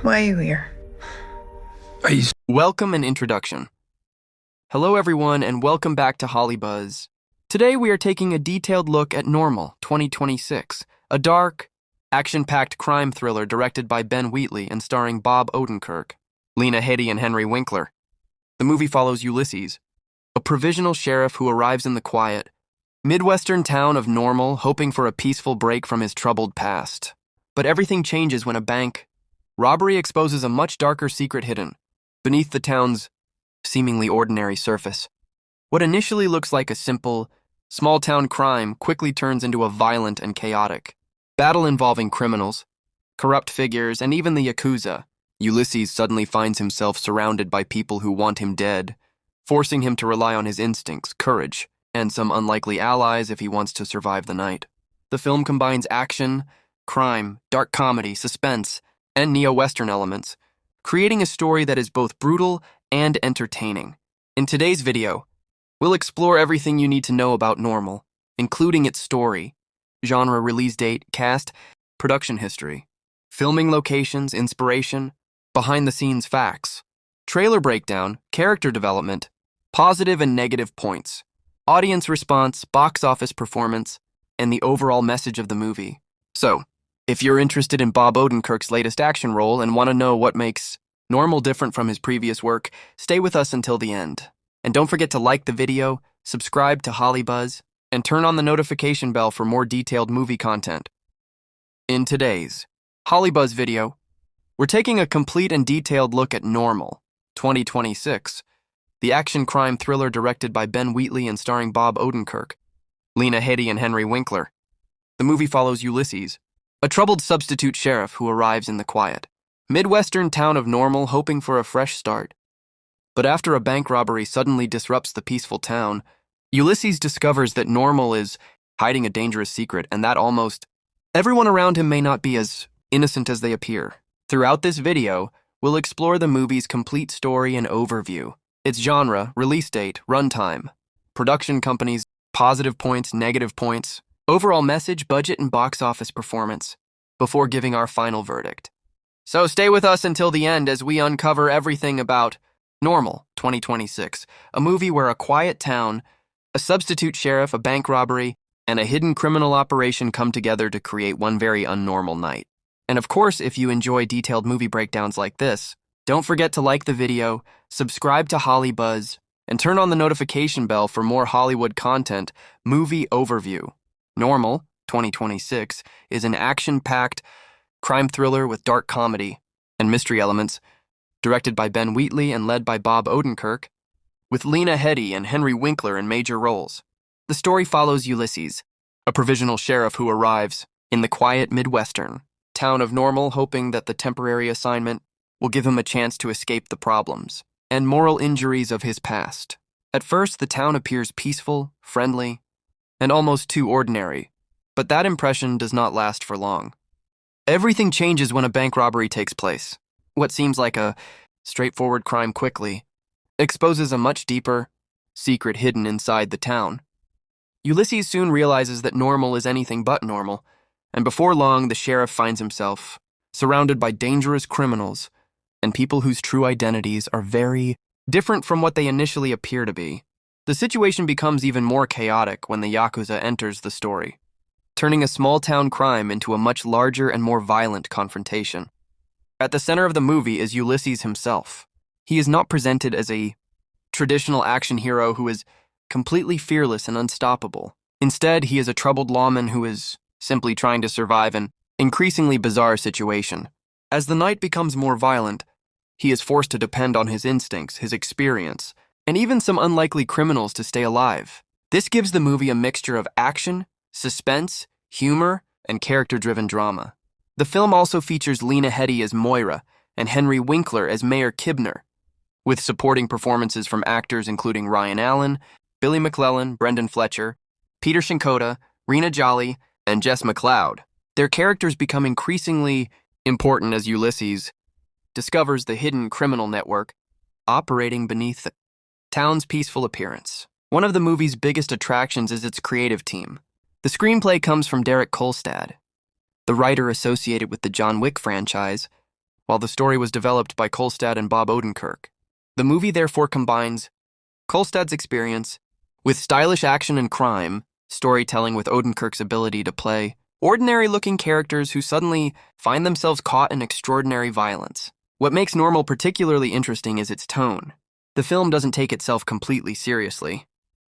Why are you here? Welcome and introduction. Hello everyone and welcome back to Hollybuzz. Today we are taking a detailed look at Normal 2026, a dark, action-packed crime thriller directed by Ben Wheatley and starring Bob Odenkirk, Lena Headey and Henry Winkler. The movie follows Ulysses, a provisional sheriff who arrives in the quiet, Midwestern town of Normal, hoping for a peaceful break from his troubled past. But everything changes when a bank robbery exposes a much darker secret hidden beneath the town's seemingly ordinary surface. What initially looks like a simple, small-town crime quickly turns into a violent and chaotic battle involving criminals, corrupt figures, and even the Yakuza. Ulysses suddenly finds himself surrounded by people who want him dead, forcing him to rely on his instincts, courage, and some unlikely allies if he wants to survive the night. The film combines action, crime, dark comedy, suspense, and neo-Western elements, creating a story that is both brutal and entertaining. In today's video, we'll explore everything you need to know about Normal, including its story, genre, release date, cast, production history, filming locations, inspiration, behind-the-scenes facts, trailer breakdown, character development, positive and negative points, audience response, box office performance, and the overall message of the movie. So, if you're interested in Bob Odenkirk's latest action role and want to know what makes Normal different from his previous work, stay with us until the end. And don't forget to like the video, subscribe to Hollybuzz, and turn on the notification bell for more detailed movie content. In today's Hollybuzz video, we're taking a complete and detailed look at Normal 2026, the action-crime thriller directed by Ben Wheatley and starring Bob Odenkirk, Lena Headey and Henry Winkler. The movie follows Ulysses, a troubled substitute sheriff who arrives in the quiet, Midwestern town of Normal hoping for a fresh start. But after a bank robbery suddenly disrupts the peaceful town, Ulysses discovers that Normal is hiding a dangerous secret and that almost everyone around him may not be as innocent as they appear. Throughout this video, we'll explore the movie's complete story and overview, its genre, release date, runtime, production companies, positive points, negative points, overall message, budget, and box office performance, before giving our final verdict. So stay with us until the end as we uncover everything about Normal 2026, a movie where a quiet town, a substitute sheriff, a bank robbery, and a hidden criminal operation come together to create one very unnormal night. And of course, if you enjoy detailed movie breakdowns like this, don't forget to like the video, subscribe to Hollybuzz, and turn on the notification bell for more Hollywood content. Movie overview. Normal 2026 is an action-packed crime thriller with dark comedy and mystery elements, directed by Ben Wheatley and led by Bob Odenkirk, with Lena Headey and Henry Winkler in major roles. The story follows Ulysses, a provisional sheriff who arrives in the quiet Midwestern town of Normal, hoping that the temporary assignment will give him a chance to escape the problems and moral injuries of his past. At first, the town appears peaceful, friendly, and almost too ordinary, but that impression does not last for long. Everything changes when a bank robbery takes place. What seems like a straightforward crime quickly exposes a much deeper secret hidden inside the town. Ulysses soon realizes that Normal is anything but normal, and before long the sheriff finds himself surrounded by dangerous criminals and people whose true identities are very different from what they initially appear to be. The situation becomes even more chaotic when the Yakuza enters the story, turning a small-town crime into a much larger and more violent confrontation. At the center of the movie is Ulysses himself. He is not presented as a traditional action hero who is completely fearless and unstoppable. Instead, he is a troubled lawman who is simply trying to survive an increasingly bizarre situation. As the night becomes more violent, he is forced to depend on his instincts, his experience, and even some unlikely criminals to stay alive. This gives the movie a mixture of action, suspense, humor, and character-driven drama. The film also features Lena Headey as Moira and Henry Winkler as Mayor Kibner, with supporting performances from actors including Ryan Allen, Billy McClellan, Brendan Fletcher, Peter Shinkota, Rena Jolly, and Jess McLeod. Their characters become increasingly important as Ulysses discovers the hidden criminal network operating beneath the town's peaceful appearance. One of the movie's biggest attractions is its creative team. The screenplay comes from Derek Kolstad, the writer associated with the John Wick franchise, while the story was developed by Kolstad and Bob Odenkirk. The movie therefore combines Kolstad's experience with stylish action and crime, storytelling with Odenkirk's ability to play ordinary-looking characters who suddenly find themselves caught in extraordinary violence. What makes Normal particularly interesting is its tone. The film doesn't take itself completely seriously.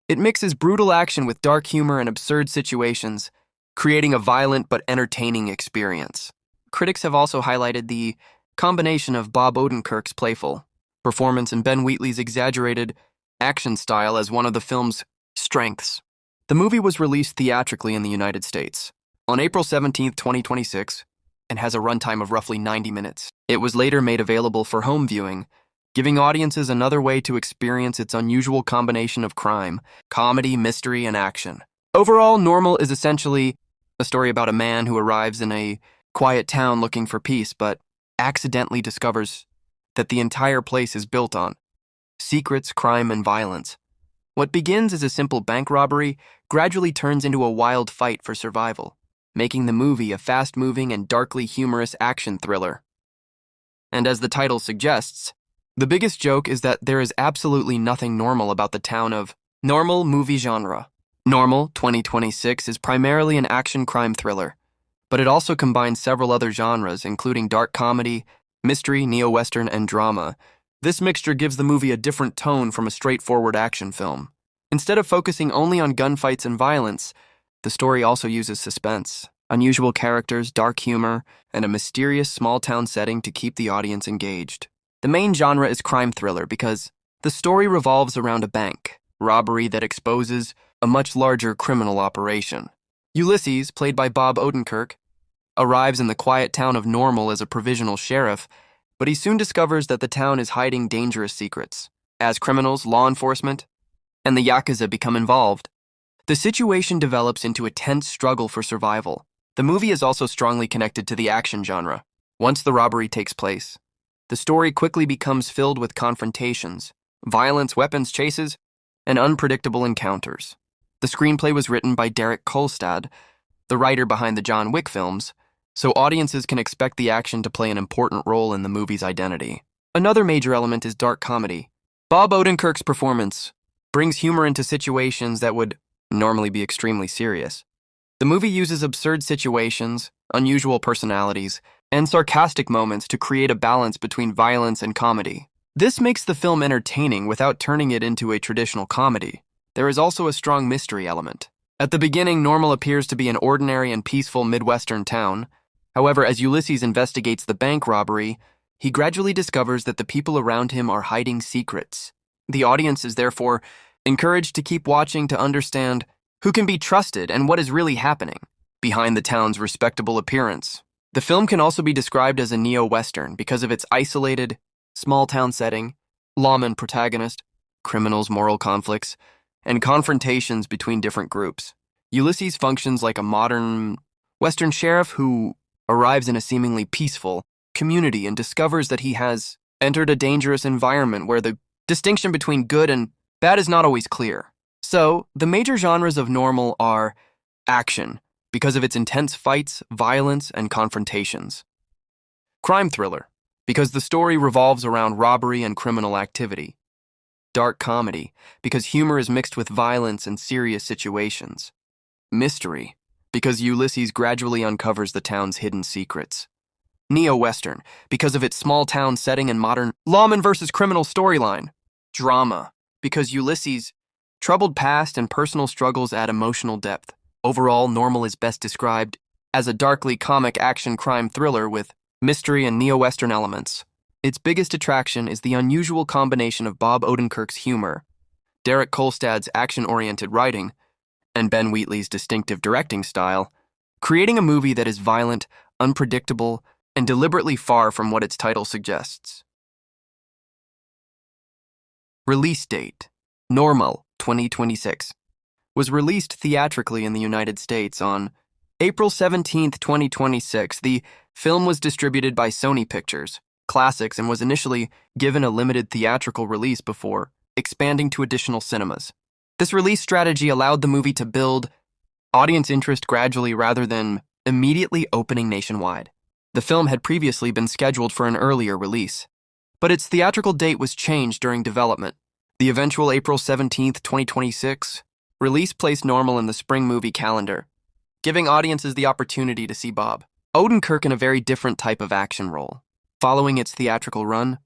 It mixes brutal action with dark humor and absurd situations, creating a violent but entertaining experience. Critics have also highlighted the combination of Bob Odenkirk's playful performance and Ben Wheatley's exaggerated action style as one of the film's strengths. The movie was released theatrically in the United States on April 17, 2026, and has a runtime of roughly 90 minutes. It was later made available for home viewing, giving audiences another way to experience its unusual combination of crime, comedy, mystery, and action. Overall, Normal is essentially a story about a man who arrives in a quiet town looking for peace, but accidentally discovers that the entire place is built on secrets, crime, and violence. What begins as a simple bank robbery gradually turns into a wild fight for survival, making the movie a fast-moving and darkly humorous action thriller. And as the title suggests, the biggest joke is that there is absolutely nothing normal about the town of Normal movie genre. Normal 2026 is primarily an action crime thriller, but it also combines several other genres, including dark comedy, mystery, neo-western, and drama. This mixture gives the movie a different tone from a straightforward action film. Instead of focusing only on gunfights and violence, the story also uses suspense, unusual characters, dark humor, and a mysterious small-town setting to keep the audience engaged. The main genre is crime thriller because the story revolves around a bank robbery that exposes a much larger criminal operation. Ulysses, played by Bob Odenkirk, arrives in the quiet town of Normal as a provisional sheriff, but he soon discovers that the town is hiding dangerous secrets. As criminals, law enforcement, and the Yakuza become involved, the situation develops into a tense struggle for survival. The movie is also strongly connected to the action genre. Once the robbery takes place, the story quickly becomes filled with confrontations, violence, weapons chases, and unpredictable encounters. The screenplay was written by Derek Kolstad, the writer behind the John Wick films, so audiences can expect the action to play an important role in the movie's identity. Another major element is dark comedy. Bob Odenkirk's performance brings humor into situations that would normally be extremely serious. The movie uses absurd situations, unusual personalities, and sarcastic moments to create a balance between violence and comedy. This makes the film entertaining without turning it into a traditional comedy. There is also a strong mystery element. At the beginning, Normal appears to be an ordinary and peaceful Midwestern town. However, as Ulysses investigates the bank robbery, he gradually discovers that the people around him are hiding secrets. The audience is therefore encouraged to keep watching to understand who can be trusted and what is really happening behind the town's respectable appearance. The film can also be described as a neo-western because of its isolated, small-town setting, lawman protagonist, criminals' moral conflicts, and confrontations between different groups. Ulysses functions like a modern Western sheriff who arrives in a seemingly peaceful community and discovers that he has entered a dangerous environment where the distinction between good and bad is not always clear. So, the major genres of Normal are action, because of its intense fights, violence, and confrontations. Crime thriller, because the story revolves around robbery and criminal activity. Dark comedy, because humor is mixed with violence and serious situations. Mystery, because Ulysses gradually uncovers the town's hidden secrets. Neo-Western, because of its small-town setting and modern lawman versus criminal storyline. Drama, because Ulysses' troubled past and personal struggles add emotional depth. Overall, Normal is best described as a darkly comic action crime thriller with mystery and neo-Western elements. Its biggest attraction is the unusual combination of Bob Odenkirk's humor, Derek Kolstad's action-oriented writing, and Ben Wheatley's distinctive directing style, creating a movie that is violent, unpredictable, and deliberately far from what its title suggests. Release date: Normal 2026. Was released theatrically in the United States on April 17, 2026. The film was distributed by Sony Pictures Classics and was initially given a limited theatrical release before expanding to additional cinemas. This release strategy allowed the movie to build audience interest gradually rather than immediately opening nationwide. The film had previously been scheduled for an earlier release, but its theatrical date was changed during development. The eventual April 17, 2026, release placed Normal in the spring movie calendar, giving audiences the opportunity to see Bob Odenkirk in a very different type of action role. Following its theatrical run,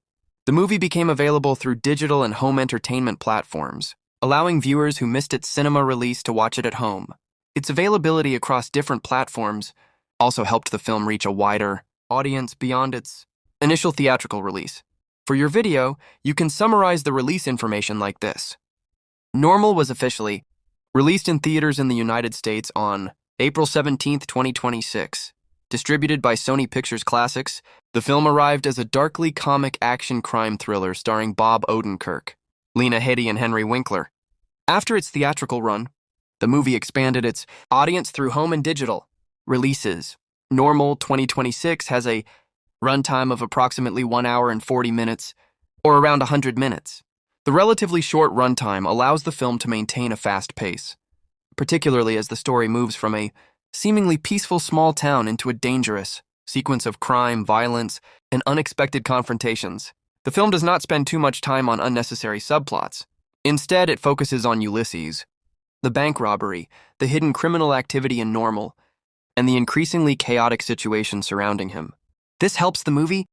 the movie became available through digital and home entertainment platforms, allowing viewers who missed its cinema release to watch it at home. Its availability across different platforms also helped the film reach a wider audience beyond its initial theatrical release. For your video, you can summarize the release information like this. Normal was officially released in theaters in the United States on April 17, 2026. Distributed by Sony Pictures Classics, the film arrived as a darkly comic action crime thriller starring Bob Odenkirk, Lena Headey, and Henry Winkler. After its theatrical run, the movie expanded its audience through home and digital releases. Normal 2026 has a runtime of approximately 1 hour and 40 minutes, or around 100 minutes. The relatively short runtime allows the film to maintain a fast pace, particularly as the story moves from a seemingly peaceful small town into a dangerous sequence of crime, violence, and unexpected confrontations. The film does not spend too much time on unnecessary subplots. Instead, it focuses on Ulysses, the bank robbery, the hidden criminal activity in Normal, and the increasingly chaotic situation surrounding him. This helps the movie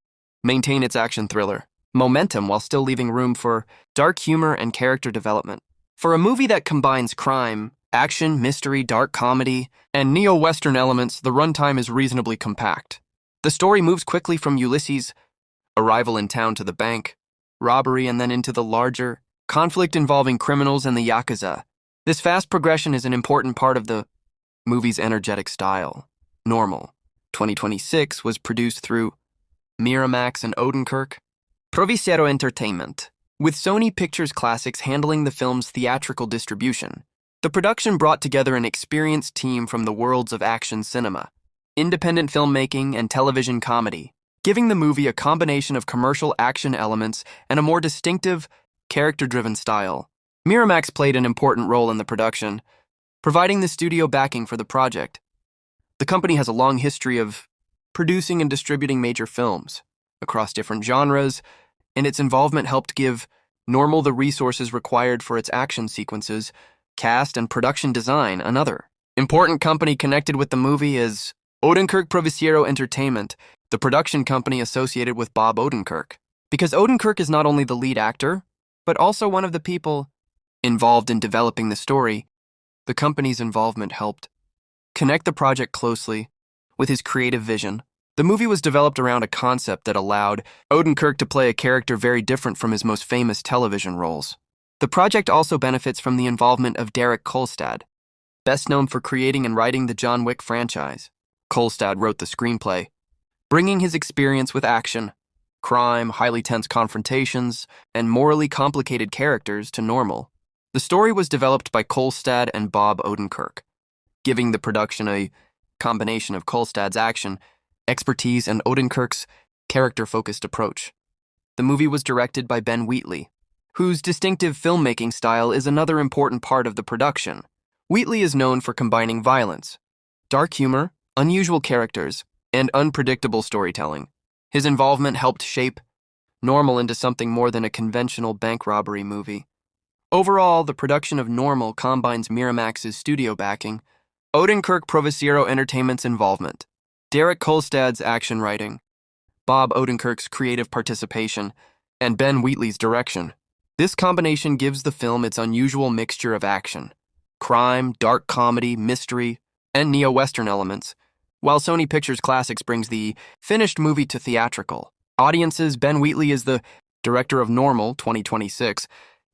maintain its action thriller momentum while still leaving room for dark humor and character development. For a movie that combines crime, action, mystery, dark comedy, and neo-Western elements, the runtime is reasonably compact. The story moves quickly from Ulysses' arrival in town to the bank robbery and then into the larger conflict involving criminals and the Yakuza. This fast progression is an important part of the movie's energetic style. Normal 2026 was produced through Miramax and Odenkirk Provisiero Entertainment, with Sony Pictures Classics handling the film's theatrical distribution. The production brought together an experienced team from the worlds of action cinema, independent filmmaking, and television comedy, giving the movie a combination of commercial action elements and a more distinctive, character-driven style. Miramax played an important role in the production, providing the studio backing for the project. The company has a long history of producing and distributing major films across different genres, and its involvement helped give Normal the resources required for its action sequences, cast, and production design. Another important company connected with the movie is Odenkirk Provisiero Entertainment, the production company associated with Bob Odenkirk. Because Odenkirk is not only the lead actor, but also one of the people involved in developing the story, the company's involvement helped connect the project closely with his creative vision. The movie was developed around a concept that allowed Odenkirk to play a character very different from his most famous television roles. The project also benefits from the involvement of Derek Kolstad, best known for creating and writing the John Wick franchise. Kolstad wrote the screenplay, bringing his experience with action, crime, highly tense confrontations, and morally complicated characters to Normal. The story was developed by Kolstad and Bob Odenkirk, giving the production a combination of Kolstad's action expertise and Odenkirk's character-focused approach. The movie was directed by Ben Wheatley, whose distinctive filmmaking style is another important part of the production. Wheatley is known for combining violence, dark humor, unusual characters, and unpredictable storytelling. His involvement helped shape Normal into something more than a conventional bank robbery movie. Overall, the production of Normal combines Miramax's studio backing, Odenkirk Provisiero Entertainment's involvement, Derek Kolstad's action writing, Bob Odenkirk's creative participation, and Ben Wheatley's direction. This combination gives the film its unusual mixture of action, crime, dark comedy, mystery, and neo-Western elements, while Sony Pictures Classics brings the finished movie to theatrical audiences. Ben Wheatley is the director of Normal 2026,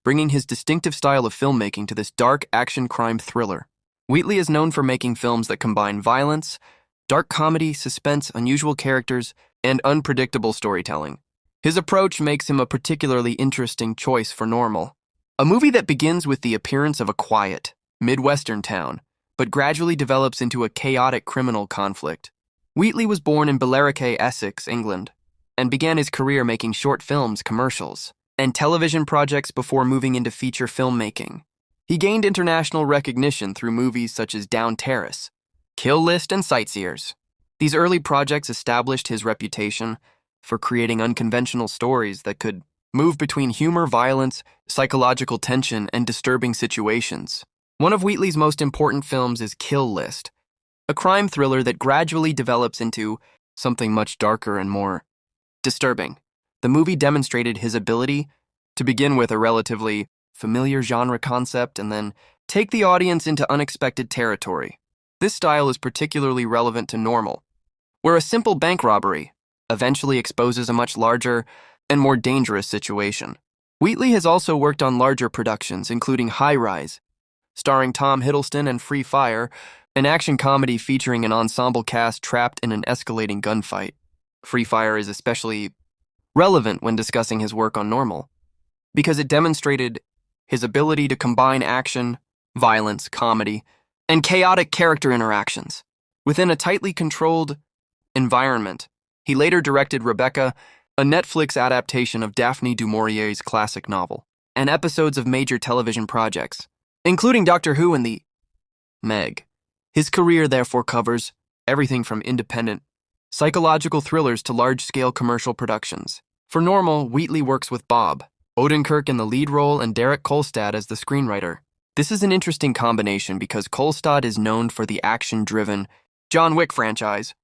bringing his distinctive style of filmmaking to this dark action crime thriller. Wheatley is known for making films that combine violence, dark comedy, suspense, unusual characters, and unpredictable storytelling. His approach makes him a particularly interesting choice for Normal, a movie that begins with the appearance of a quiet, Midwestern town, but gradually develops into a chaotic criminal conflict. Wheatley was born in Billericay, Essex, England, and began his career making short films, commercials, and television projects before moving into feature filmmaking. He gained international recognition through movies such as Down Terrace, Kill List, and Sightseers. These early projects established his reputation for creating unconventional stories that could move between humor, violence, psychological tension, and disturbing situations. One of Wheatley's most important films is Kill List, a crime thriller that gradually develops into something much darker and more disturbing. The movie demonstrated his ability to begin with a relatively familiar genre concept and then take the audience into unexpected territory. This style is particularly relevant to Normal, where a simple bank robbery eventually exposes a much larger and more dangerous situation. Wheatley has also worked on larger productions, including High Rise, starring Tom Hiddleston, and Free Fire, an action comedy featuring an ensemble cast trapped in an escalating gunfight. Free Fire is especially relevant when discussing his work on Normal, because it demonstrated his ability to combine action, violence, comedy, and chaotic character interactions within a tightly controlled environment. He later directed Rebecca, a Netflix adaptation of Daphne du Maurier's classic novel, and episodes of major television projects, including Doctor Who and the Meg. His career therefore covers everything from independent psychological thrillers to large-scale commercial productions. For Normal, Wheatley works with Bob Odenkirk in the lead role and Derek Kolstad as the screenwriter. This is an interesting combination because Kolstad is known for the action-driven John Wick franchise,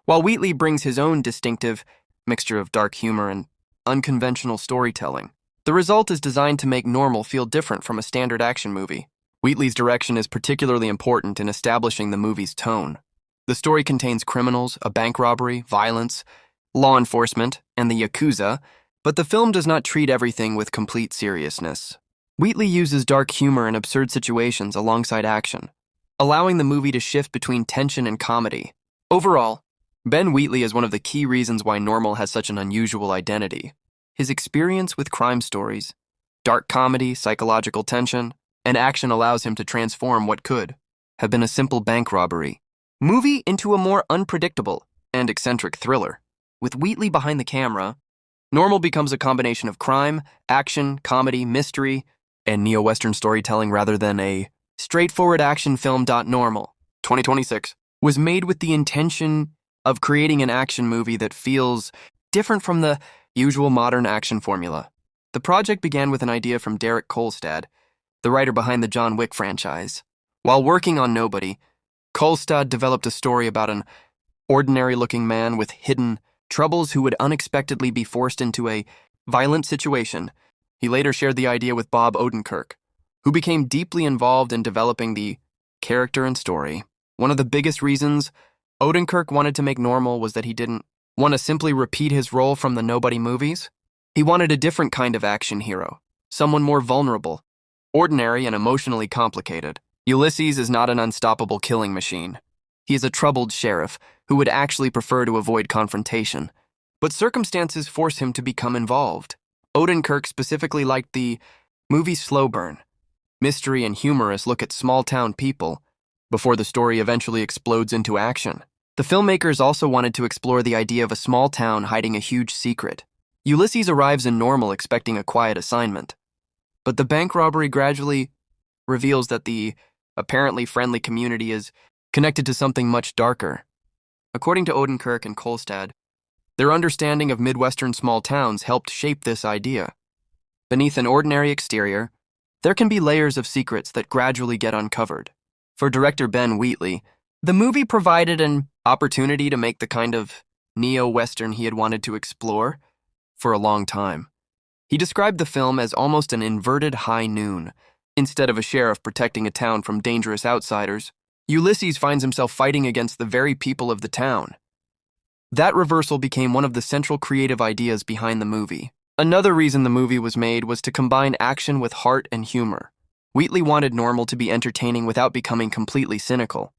while Wheatley brings his own distinctive mixture of dark humor and unconventional storytelling. The result is designed to make Normal feel different from a standard action movie. Wheatley's direction is particularly important in establishing the movie's tone. The story contains criminals, a bank robbery, violence, law enforcement, and the Yakuza, but the film does not treat everything with complete seriousness. Wheatley uses dark humor and absurd situations alongside action, allowing the movie to shift between tension and comedy. Overall, Ben Wheatley is one of the key reasons why Normal has such an unusual identity. His experience with crime stories, dark comedy, psychological tension, and action allows him to transform what could have been a simple bank robbery movie into a more unpredictable and eccentric thriller. With Wheatley behind the camera, Normal becomes a combination of crime, action, comedy, mystery, and neo-Western storytelling rather than a straightforward action film. Normal, 2026, was made with the intention of creating an action movie that feels different from the usual modern action formula. The project began with an idea from Derek Kolstad, the writer behind the John Wick franchise. While working on Nobody, Kolstad developed a story about an ordinary-looking man with hidden troubles who would unexpectedly be forced into a violent situation. He later shared the idea with Bob Odenkirk, who became deeply involved in developing the character and story. One of the biggest reasons Odenkirk wanted to make Normal was that he didn't want to simply repeat his role from the Nobody movies. He wanted a different kind of action hero, someone more vulnerable, ordinary, and emotionally complicated. Ulysses is not an unstoppable killing machine. He is a troubled sheriff who would actually prefer to avoid confrontation, but circumstances force him to become involved. Odenkirk specifically liked the movie's slow burn, mystery, and humorous look at small-town people before the story eventually explodes into action. The filmmakers also wanted to explore the idea of a small town hiding a huge secret. Ulysses arrives in Normal expecting a quiet assignment, but the bank robbery gradually reveals that the apparently friendly community is connected to something much darker. According to Odenkirk and Kolstad, their understanding of Midwestern small towns helped shape this idea. Beneath an ordinary exterior, there can be layers of secrets that gradually get uncovered. For director Ben Wheatley, the movie provided an opportunity to make the kind of neo-Western he had wanted to explore for a long time. He described the film as almost an inverted high noon. Instead of a sheriff protecting a town from dangerous outsiders, Ulysses finds himself fighting against the very people of the town. That reversal became one of the central creative ideas behind the movie. Another reason the movie was made was to combine action with heart and humor. Wheatley wanted Normal to be entertaining without becoming completely cynical.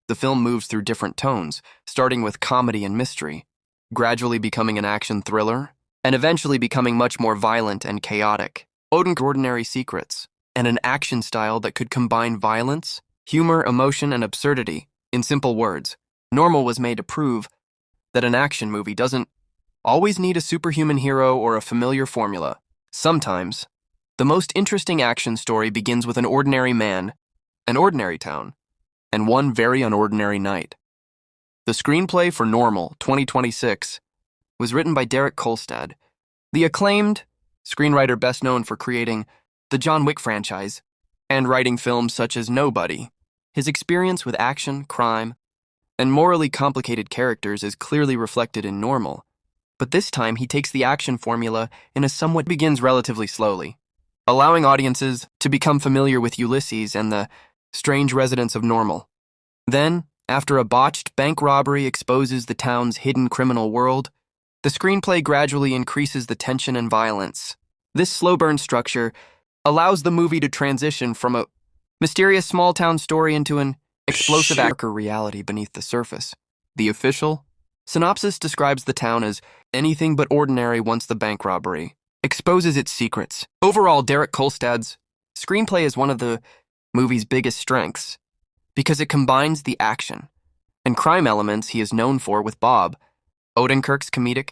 The film moves through different tones, starting with comedy and mystery, gradually becoming an action thriller, and eventually becoming much more violent and chaotic. Odenkirk's ordinary secrets, and an action style that could combine violence, humor, emotion, and absurdity. In simple words, Normal was made to prove that an action movie doesn't always need a superhuman hero or a familiar formula. Sometimes, the most interesting action story begins with an ordinary man, an ordinary town, and one very unordinary night. The screenplay for Normal, 2026, was written by Derek Kolstad, the acclaimed screenwriter best known for creating the John Wick franchise and writing films such as Nobody. His experience with action, crime, and morally complicated characters is clearly reflected in Normal, but this time he takes the action formula in a somewhat begins relatively slowly, allowing audiences to become familiar with Ulysses and the strange residents of Normal. Then, after a botched bank robbery exposes the town's hidden criminal world, the screenplay gradually increases the tension and violence. This slow burn structure allows the movie to transition from a mysterious small-town story into an explosive darker reality beneath the surface. The official synopsis describes the town as anything but ordinary once the bank robbery exposes its secrets. Overall, Derek Kolstad's screenplay is one of the movie's biggest strengths because it combines the action and crime elements he is known for with Bob Odenkirk's comedic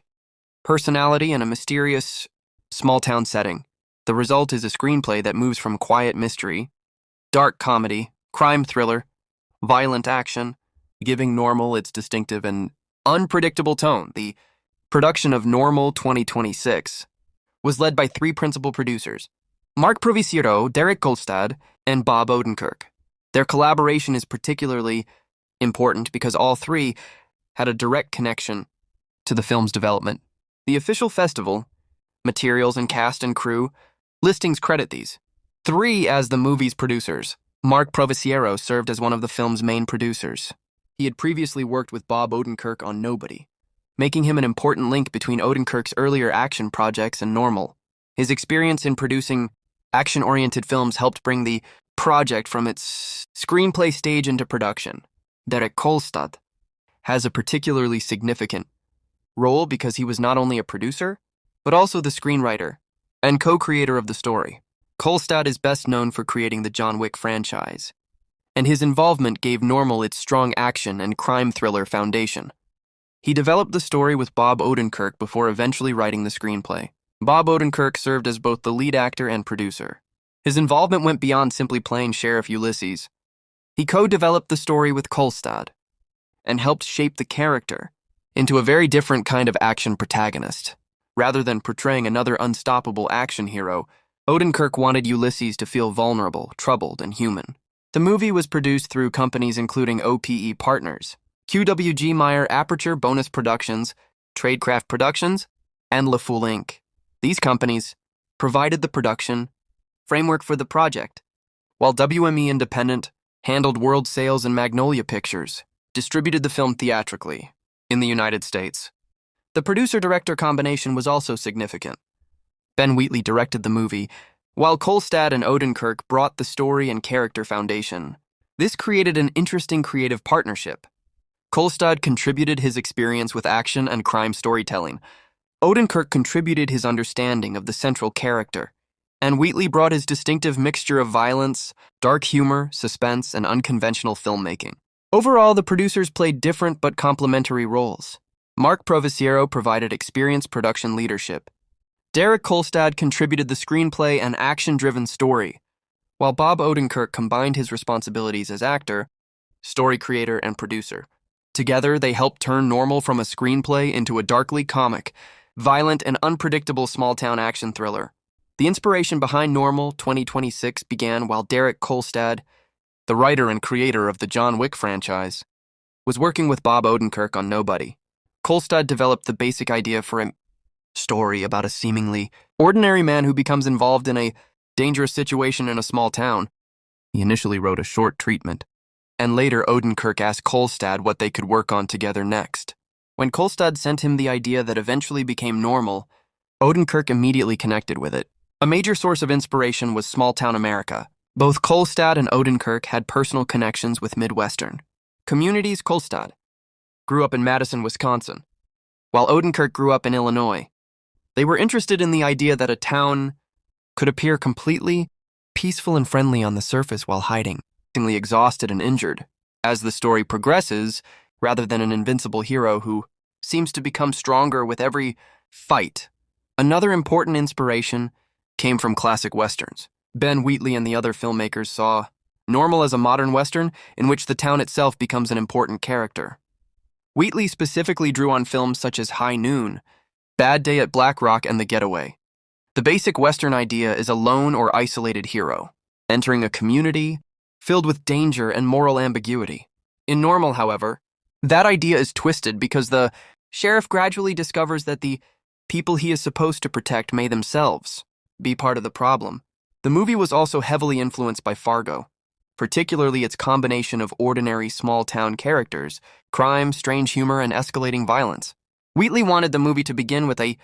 personality and a mysterious small-town setting. The result is a screenplay that moves from quiet mystery, dark comedy, crime thriller, violent action, giving Normal its distinctive and unpredictable tone. The production of Normal 2026 was led by three principal producers, Mark Provisiero, Derek Kolstad, and Bob Odenkirk. Their collaboration is particularly important because all three had a direct connection to the film's development. The official festival, materials and cast and crew, listings credit these three as the movie's producers. Mark Provisiero served as one of the film's main producers. He had previously worked with Bob Odenkirk on Nobody, making him an important link between Odenkirk's earlier action projects and Normal. His experience in producing action-oriented films helped bring the project from its screenplay stage into production. Derek Kolstad has a particularly significant role because he was not only a producer, but also the screenwriter and co-creator of the story. Kolstad is best known for creating the John Wick franchise, and his involvement gave Normal its strong action and crime thriller foundation. He developed the story with Bob Odenkirk before eventually writing the screenplay. Bob Odenkirk served as both the lead actor and producer. His involvement went beyond simply playing Sheriff Ulysses. He co-developed the story with Kolstad and helped shape the character into a very different kind of action protagonist. Rather than portraying another unstoppable action hero, Odenkirk wanted Ulysses to feel vulnerable, troubled, and human. The movie was produced through companies including OPE Partners, QWG Meyer Aperture Bonus Productions, Tradecraft Productions, and La Fool Inc. These companies provided the production framework for the project, while WME Independent handled world sales and Magnolia Pictures distributed the film theatrically in the United States. The producer-director combination was also significant. Ben Wheatley directed the movie, while Kolstad and Odenkirk brought the story and character foundation. This created an interesting creative partnership. Kolstad contributed his experience with action and crime storytelling. Odenkirk contributed his understanding of the central character, and Wheatley brought his distinctive mixture of violence, dark humor, suspense, and unconventional filmmaking. Overall, the producers played different but complementary roles. Mark Provisiero provided experienced production leadership. Derek Kolstad contributed the screenplay and action-driven story, while Bob Odenkirk combined his responsibilities as actor, story creator, and producer. Together, they helped turn Normal from a screenplay into a darkly comic, violent, and unpredictable small-town action thriller. The inspiration behind Normal 2026 began while Derek Kolstad, the writer and creator of the John Wick franchise, was working with Bob Odenkirk on Nobody. Kolstad developed the basic idea for a story about a seemingly ordinary man who becomes involved in a dangerous situation in a small town. He initially wrote a short treatment, and later Odenkirk asked Kolstad what they could work on together next. When Kolstad sent him the idea that eventually became Normal, Odenkirk immediately connected with it. A major source of inspiration was small-town America. Both Kolstad and Odenkirk had personal connections with Midwestern communities. Kolstad grew up in Madison, Wisconsin, while Odenkirk grew up in Illinois. They were interested in the idea that a town could appear completely peaceful and friendly on the surface while hiding, exhausted and injured. As the story progresses, rather than an invincible hero who seems to become stronger with every fight. Another important inspiration came from classic westerns. Ben Wheatley and the other filmmakers saw Normal as a modern western in which the town itself becomes an important character. Wheatley specifically drew on films such as High Noon, Bad Day at Black Rock, and The Getaway. The basic Western idea is a lone or isolated hero, entering a community filled with danger and moral ambiguity. In Normal, however, that idea is twisted because the sheriff gradually discovers that the people he is supposed to protect may themselves be part of the problem. The movie was also heavily influenced by Fargo, particularly its combination of ordinary small-town characters, crime, strange humor, and escalating violence. Wheatley wanted the movie to begin with a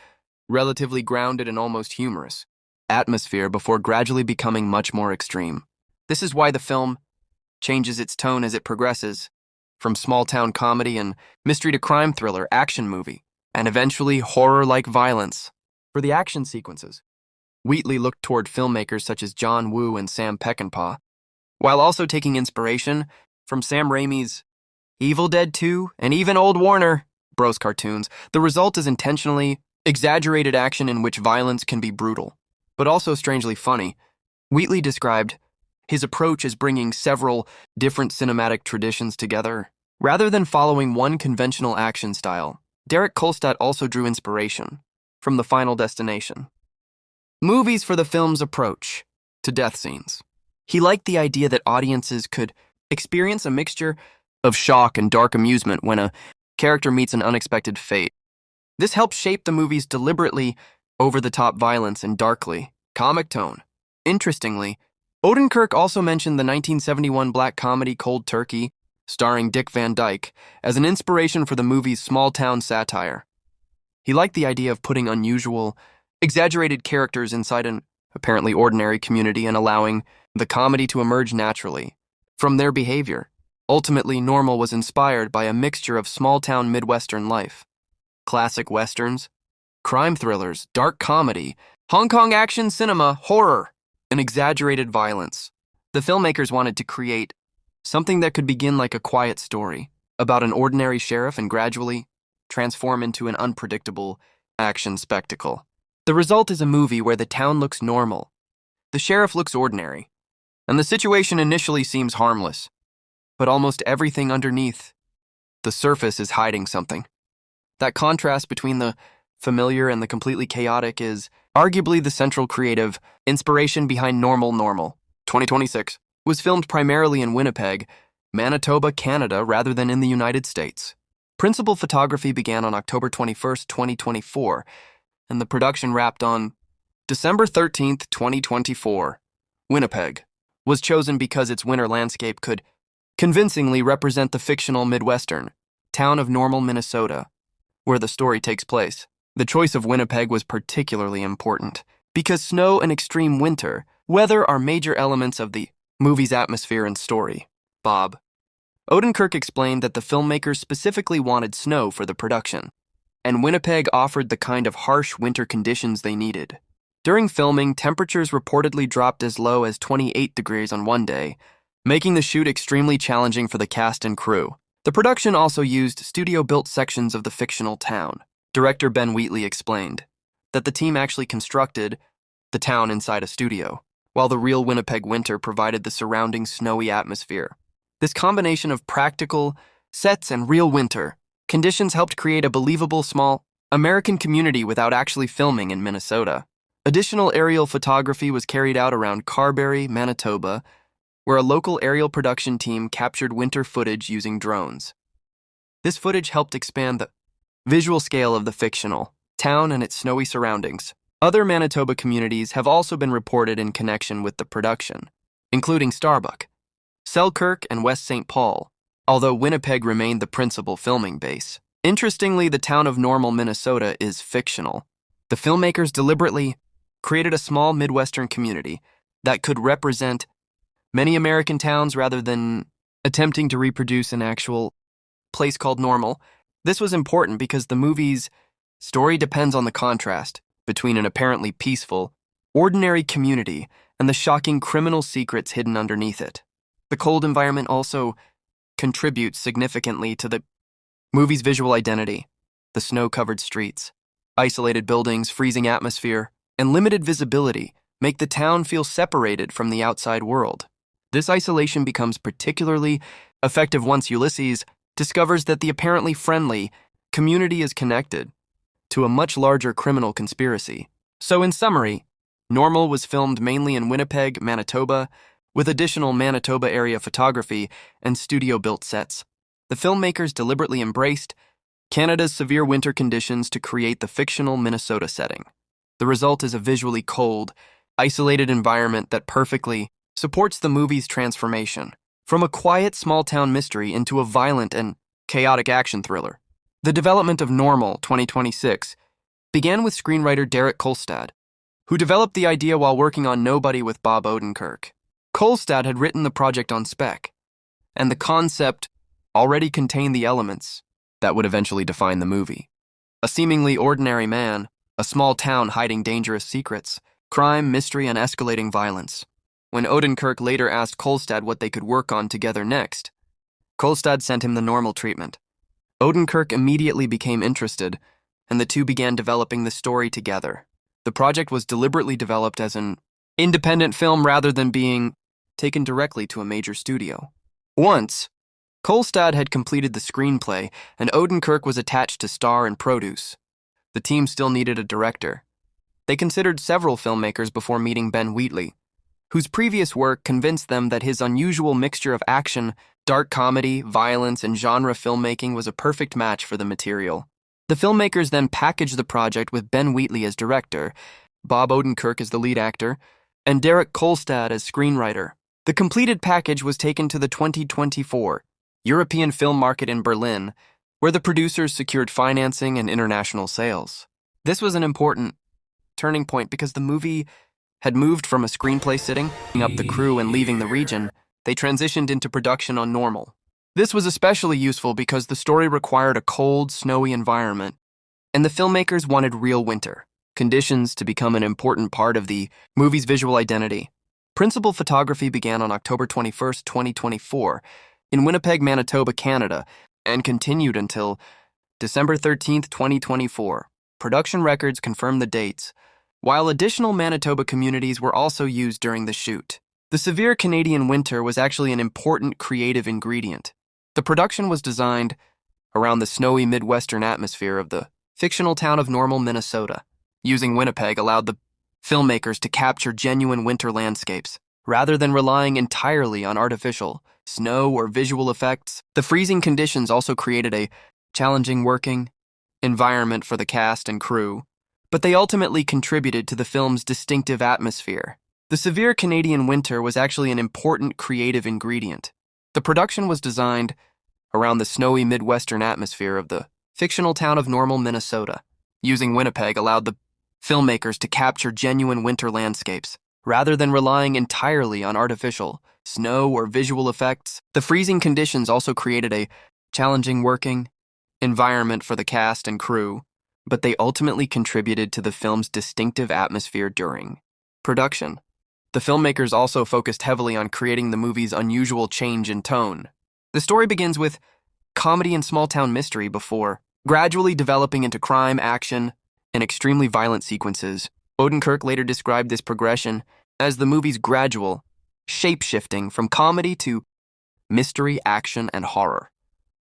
relatively grounded and almost humorous atmosphere before gradually becoming much more extreme. This is why the film changes its tone as it progresses, from small-town comedy and mystery to crime thriller, action movie, and eventually horror-like violence. For the action sequences, Wheatley looked toward filmmakers such as John Woo and Sam Peckinpah, while also taking inspiration from Sam Raimi's Evil Dead 2 and even old Warner Bros. Cartoons. The result is intentionally exaggerated action in which violence can be brutal, but also strangely funny. Wheatley described his approach as bringing several different cinematic traditions together. Rather than following one conventional action style, Derek Kolstad also drew inspiration from The Final Destination movies for the film's approach to death scenes. He liked the idea that audiences could experience a mixture of shock and dark amusement when a character meets an unexpected fate. This helps shape the movie's deliberately over-the-top violence and darkly comic tone. Interestingly, Odenkirk also mentioned the 1971 black comedy Cold Turkey, starring Dick Van Dyke, as an inspiration for the movie's small-town satire. He liked the idea of putting unusual, exaggerated characters inside an apparently ordinary community and allowing the comedy to emerge naturally from their behavior. Ultimately, Normal was inspired by a mixture of small-town Midwestern life, classic westerns, crime thrillers, dark comedy, Hong Kong action cinema, horror, and exaggerated violence. The filmmakers wanted to create something that could begin like a quiet story about an ordinary sheriff and gradually transform into an unpredictable action spectacle. The result is a movie where the town looks normal, the sheriff looks ordinary, and the situation initially seems harmless, but almost everything underneath the surface is hiding something. That contrast between the familiar and the completely chaotic is arguably the central creative inspiration behind Normal 2026 was filmed primarily in Winnipeg, Manitoba, Canada, rather than in the United States. Principal photography began on October 21st, 2024, and the production wrapped on December 13th, 2024. Winnipeg was chosen because its winter landscape could convincingly represent the fictional Midwestern town of Normal, Minnesota, where the story takes place. The choice of Winnipeg was particularly important because snow and extreme winter weather are major elements of the movie's atmosphere and story. Bob Odenkirk explained that the filmmakers specifically wanted snow for the production, and Winnipeg offered the kind of harsh winter conditions they needed. During filming, temperatures reportedly dropped as low as 28 degrees on one day, making the shoot extremely challenging for the cast and crew. The production also used studio-built sections of the fictional town. Director Ben Wheatley explained that the team actually constructed the town inside a studio, while the real Winnipeg winter provided the surrounding snowy atmosphere. This combination of practical sets and real winter conditions helped create a believable small American community without actually filming in Minnesota. Additional aerial photography was carried out around Carberry, Manitoba, where a local aerial production team captured winter footage using drones. This footage helped expand the visual scale of the fictional town and its snowy surroundings. Other Manitoba communities have also been reported in connection with the production, including Starbuck, Selkirk, and West St. Paul, although Winnipeg remained the principal filming base. Interestingly, the town of Normal, Minnesota is fictional. The filmmakers deliberately created a small Midwestern community that could represent many American towns rather than attempting to reproduce an actual place called Normal. This was important because the movie's story depends on the contrast between an apparently peaceful, ordinary community and the shocking criminal secrets hidden underneath it. The cold environment also contributes significantly to the movie's visual identity. The snow-covered streets, isolated buildings, freezing atmosphere, and limited visibility make the town feel separated from the outside world. This isolation becomes particularly effective once Ulysses discovers that the apparently friendly community is connected to a much larger criminal conspiracy. So in summary, Normal was filmed mainly in Winnipeg, Manitoba, with additional Manitoba area photography and studio-built sets. The filmmakers deliberately embraced Canada's severe winter conditions to create the fictional Minnesota setting. The result is a visually cold, isolated environment that perfectly supports the movie's transformation from a quiet small-town mystery into a violent and chaotic action thriller. The development of Normal 2026 began with screenwriter Derek Kolstad, who developed the idea while working on Nobody with Bob Odenkirk. Kolstad had written the project on spec, and the concept already contained the elements that would eventually define the movie. A seemingly ordinary man, a small town hiding dangerous secrets, crime, mystery, and escalating violence. When Odenkirk later asked Kolstad what they could work on together next, Kolstad sent him the Normal treatment. Odenkirk immediately became interested, and the two began developing the story together. The project was deliberately developed as an independent film rather than being taken directly to a major studio. Once, Kolstad had completed the screenplay, and Odenkirk was attached to star and produce. The team still needed a director. They considered several filmmakers before meeting Ben Wheatley, whose previous work convinced them that his unusual mixture of action, dark comedy, violence, and genre filmmaking was a perfect match for the material. The filmmakers then packaged the project with Ben Wheatley as director, Bob Odenkirk as the lead actor, and Derek Kolstad as screenwriter. The completed package was taken to the 2024 European film market in Berlin, where the producers secured financing and international sales. This was an important turning point because the movie had moved from a screenplay sitting up the crew and leaving the region. They transitioned into production on Normal. This was especially useful because the story required a cold, snowy environment, and the filmmakers wanted real winter conditions to become an important part of the movie's visual identity. Principal photography began on October 21, 2024, in Winnipeg, Manitoba, Canada, and continued until December 13, 2024. Production records confirm the dates, while additional Manitoba communities were also used during the shoot. The severe Canadian winter was actually an important creative ingredient. The production was designed around the snowy Midwestern atmosphere of the fictional town of Normal, Minnesota. Using Winnipeg allowed the filmmakers to capture genuine winter landscapes, rather than relying entirely on artificial snow or visual effects. The freezing conditions also created a challenging working environment for the cast and crew, but they ultimately contributed to the film's distinctive atmosphere. The severe Canadian winter was actually an important creative ingredient. The production was designed around the snowy Midwestern atmosphere of the fictional town of Normal, Minnesota. Using Winnipeg allowed the filmmakers to capture genuine winter landscapes, rather than relying entirely on artificial snow or visual effects. The freezing conditions also created a challenging working environment for the cast and crew, but they ultimately contributed to the film's distinctive atmosphere during production. The filmmakers also focused heavily on creating the movie's unusual change in tone. The story begins with comedy and small-town mystery before gradually developing into crime, action, and extremely violent sequences. Odenkirk later described this progression as the movie's gradual shape-shifting from comedy to mystery, action, and horror.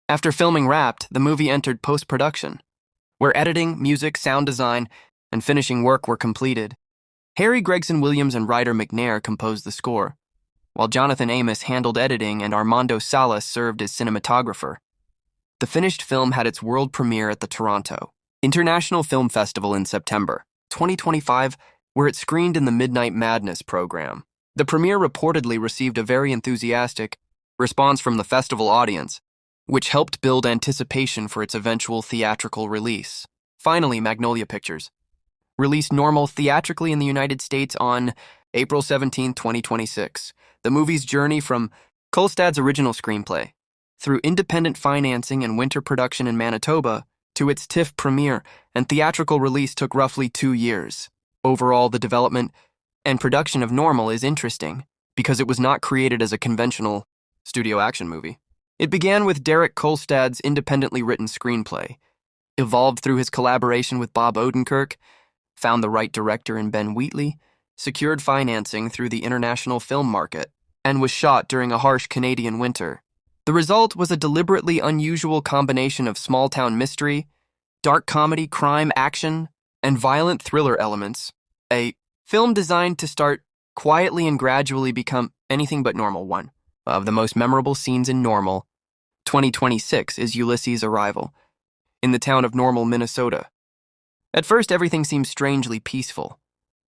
After filming wrapped, the movie entered post-production, where editing, music, sound design, and finishing work were completed. Harry Gregson Williams and Ryder McNair composed the score, while Jonathan Amos handled editing and Armando Salas served as cinematographer. The finished film had its world premiere at the Toronto International Film Festival in September 2025, where it screened in the Midnight Madness program. The premiere reportedly received a very enthusiastic response from the festival audience, which helped build anticipation for its eventual theatrical release. Finally, Magnolia Pictures released Normal theatrically in the United States on April 17, 2026. The movie's journey from Kolstad's original screenplay, through independent financing and winter production in Manitoba, to its TIFF premiere and theatrical release took roughly 2 years. Overall, the development and production of Normal is interesting because it was not created as a conventional studio action movie. It began with Derek Kolstad's independently written screenplay, evolved through his collaboration with Bob Odenkirk, found the right director in Ben Wheatley, secured financing through the international film market, and was shot during a harsh Canadian winter. The result was a deliberately unusual combination of small-town mystery, dark comedy, crime, action, and violent thriller elements. A film designed to start quietly and gradually become anything but normal. One of the most memorable scenes in Normal, 2026, is Ulysses' arrival in the town of Normal, Minnesota. At first, everything seems strangely peaceful.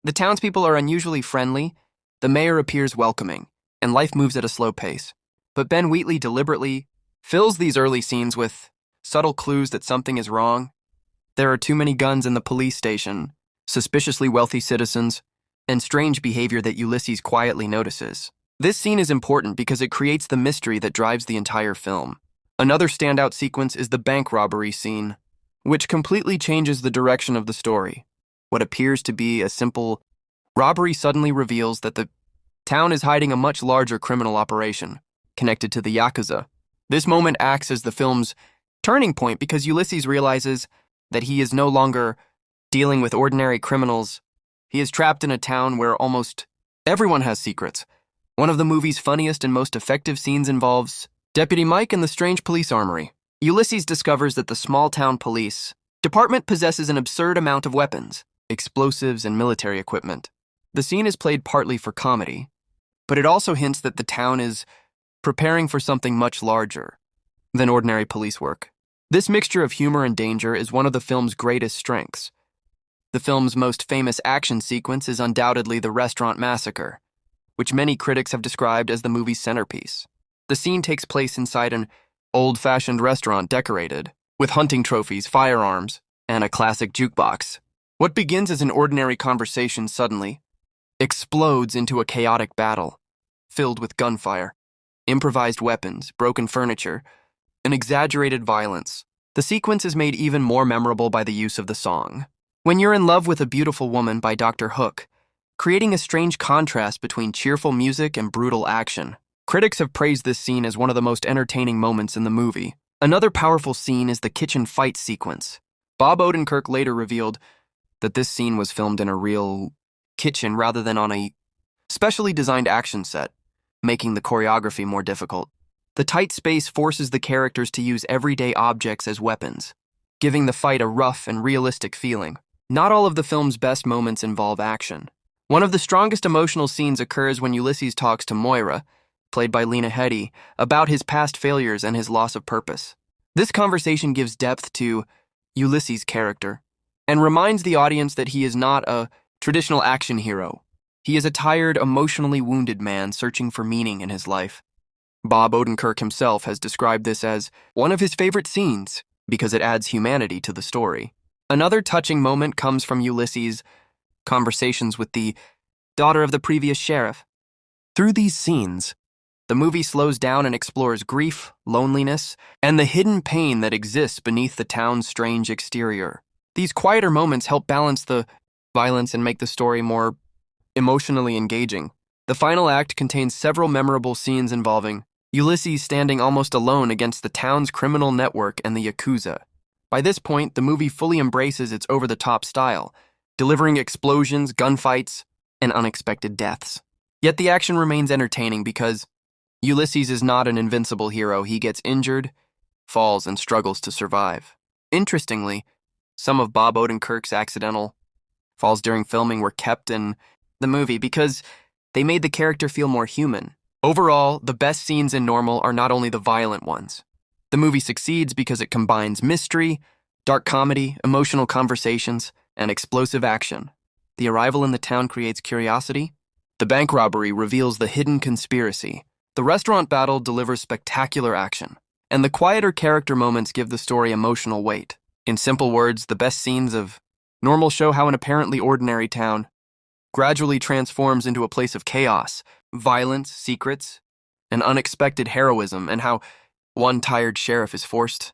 The townspeople are unusually friendly, the mayor appears welcoming, and life moves at a slow pace. But Ben Wheatley deliberately fills these early scenes with subtle clues that something is wrong. There are too many guns in the police station, suspiciously wealthy citizens, and strange behavior that Ulysses quietly notices. This scene is important because it creates the mystery that drives the entire film. Another standout sequence is the bank robbery scene, which completely changes the direction of the story. What appears to be a simple robbery suddenly reveals that the town is hiding a much larger criminal operation, connected to the Yakuza. This moment acts as the film's turning point because Ulysses realizes that he is no longer dealing with ordinary criminals. He is trapped in a town where almost everyone has secrets. One of the movie's funniest and most effective scenes involves Deputy Mike and the strange police armory. Ulysses discovers that the small-town police department possesses an absurd amount of weapons, explosives, and military equipment. The scene is played partly for comedy, but it also hints that the town is preparing for something much larger than ordinary police work. This mixture of humor and danger is one of the film's greatest strengths. The film's most famous action sequence is undoubtedly the restaurant massacre, which many critics have described as the movie's centerpiece. The scene takes place inside an old-fashioned restaurant decorated with hunting trophies, firearms, and a classic jukebox. What begins as an ordinary conversation suddenly explodes into a chaotic battle, filled with gunfire, improvised weapons, broken furniture, and exaggerated violence. The sequence is made even more memorable by the use of the song "When You're in Love with a Beautiful Woman" by Dr. Hook, creating a strange contrast between cheerful music and brutal action. Critics have praised this scene as one of the most entertaining moments in the movie. Another powerful scene is the kitchen fight sequence. Bob Odenkirk later revealed that this scene was filmed in a real kitchen rather than on a specially designed action set, making the choreography more difficult. The tight space forces the characters to use everyday objects as weapons, giving the fight a rough and realistic feeling. Not all of the film's best moments involve action. One of the strongest emotional scenes occurs when Ulysses talks to Moira, played by Lena Headey, about his past failures and his loss of purpose. This conversation gives depth to Ulysses' character and reminds the audience that he is not a traditional action hero. He is a tired, emotionally wounded man searching for meaning in his life. Bob Odenkirk himself has described this as one of his favorite scenes because it adds humanity to the story. Another touching moment comes from Ulysses' conversations with the daughter of the previous sheriff. Through these scenes, the movie slows down and explores grief, loneliness, and the hidden pain that exists beneath the town's strange exterior. These quieter moments help balance the violence and make the story more emotionally engaging. The final act contains several memorable scenes involving Ulysses standing almost alone against the town's criminal network and the Yakuza. By this point, the movie fully embraces its over-the-top style, delivering explosions, gunfights, and unexpected deaths. Yet the action remains entertaining because Ulysses is not an invincible hero. He gets injured, falls, and struggles to survive. Interestingly, some of Bob Odenkirk's accidental falls during filming were kept in the movie because they made the character feel more human. Overall, the best scenes in Normal are not only the violent ones. The movie succeeds because it combines mystery, dark comedy, emotional conversations, and explosive action. The arrival in the town creates curiosity. The bank robbery reveals the hidden conspiracy. The restaurant battle delivers spectacular action. And the quieter character moments give the story emotional weight. In simple words, the best scenes of Normal show how an apparently ordinary town gradually transforms into a place of chaos, violence, secrets, and unexpected heroism, and how one tired sheriff is forced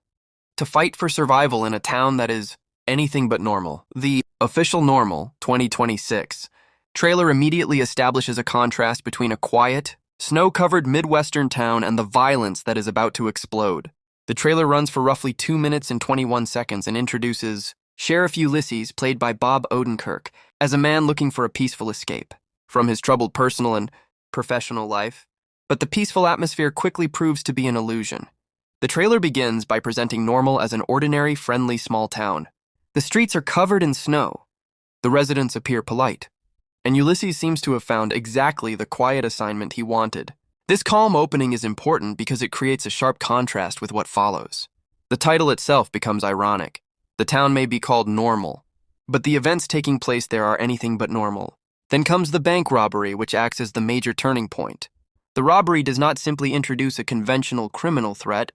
to fight for survival in a town that is anything but normal. The official Normal 2026 trailer immediately establishes a contrast between a quiet, snow-covered Midwestern town and the violence that is about to explode. The trailer runs for roughly 2 minutes and 21 seconds and introduces Sheriff Ulysses, played by Bob Odenkirk, as a man looking for a peaceful escape from his troubled personal and professional life. But the peaceful atmosphere quickly proves to be an illusion. The trailer begins by presenting Normal as an ordinary, friendly small town. The streets are covered in snow. The residents appear polite. And Ulysses seems to have found exactly the quiet assignment he wanted. This calm opening is important because it creates a sharp contrast with what follows. The title itself becomes ironic. The town may be called Normal, but the events taking place there are anything but normal. Then comes the bank robbery, which acts as the major turning point. The robbery does not simply introduce a conventional criminal threat.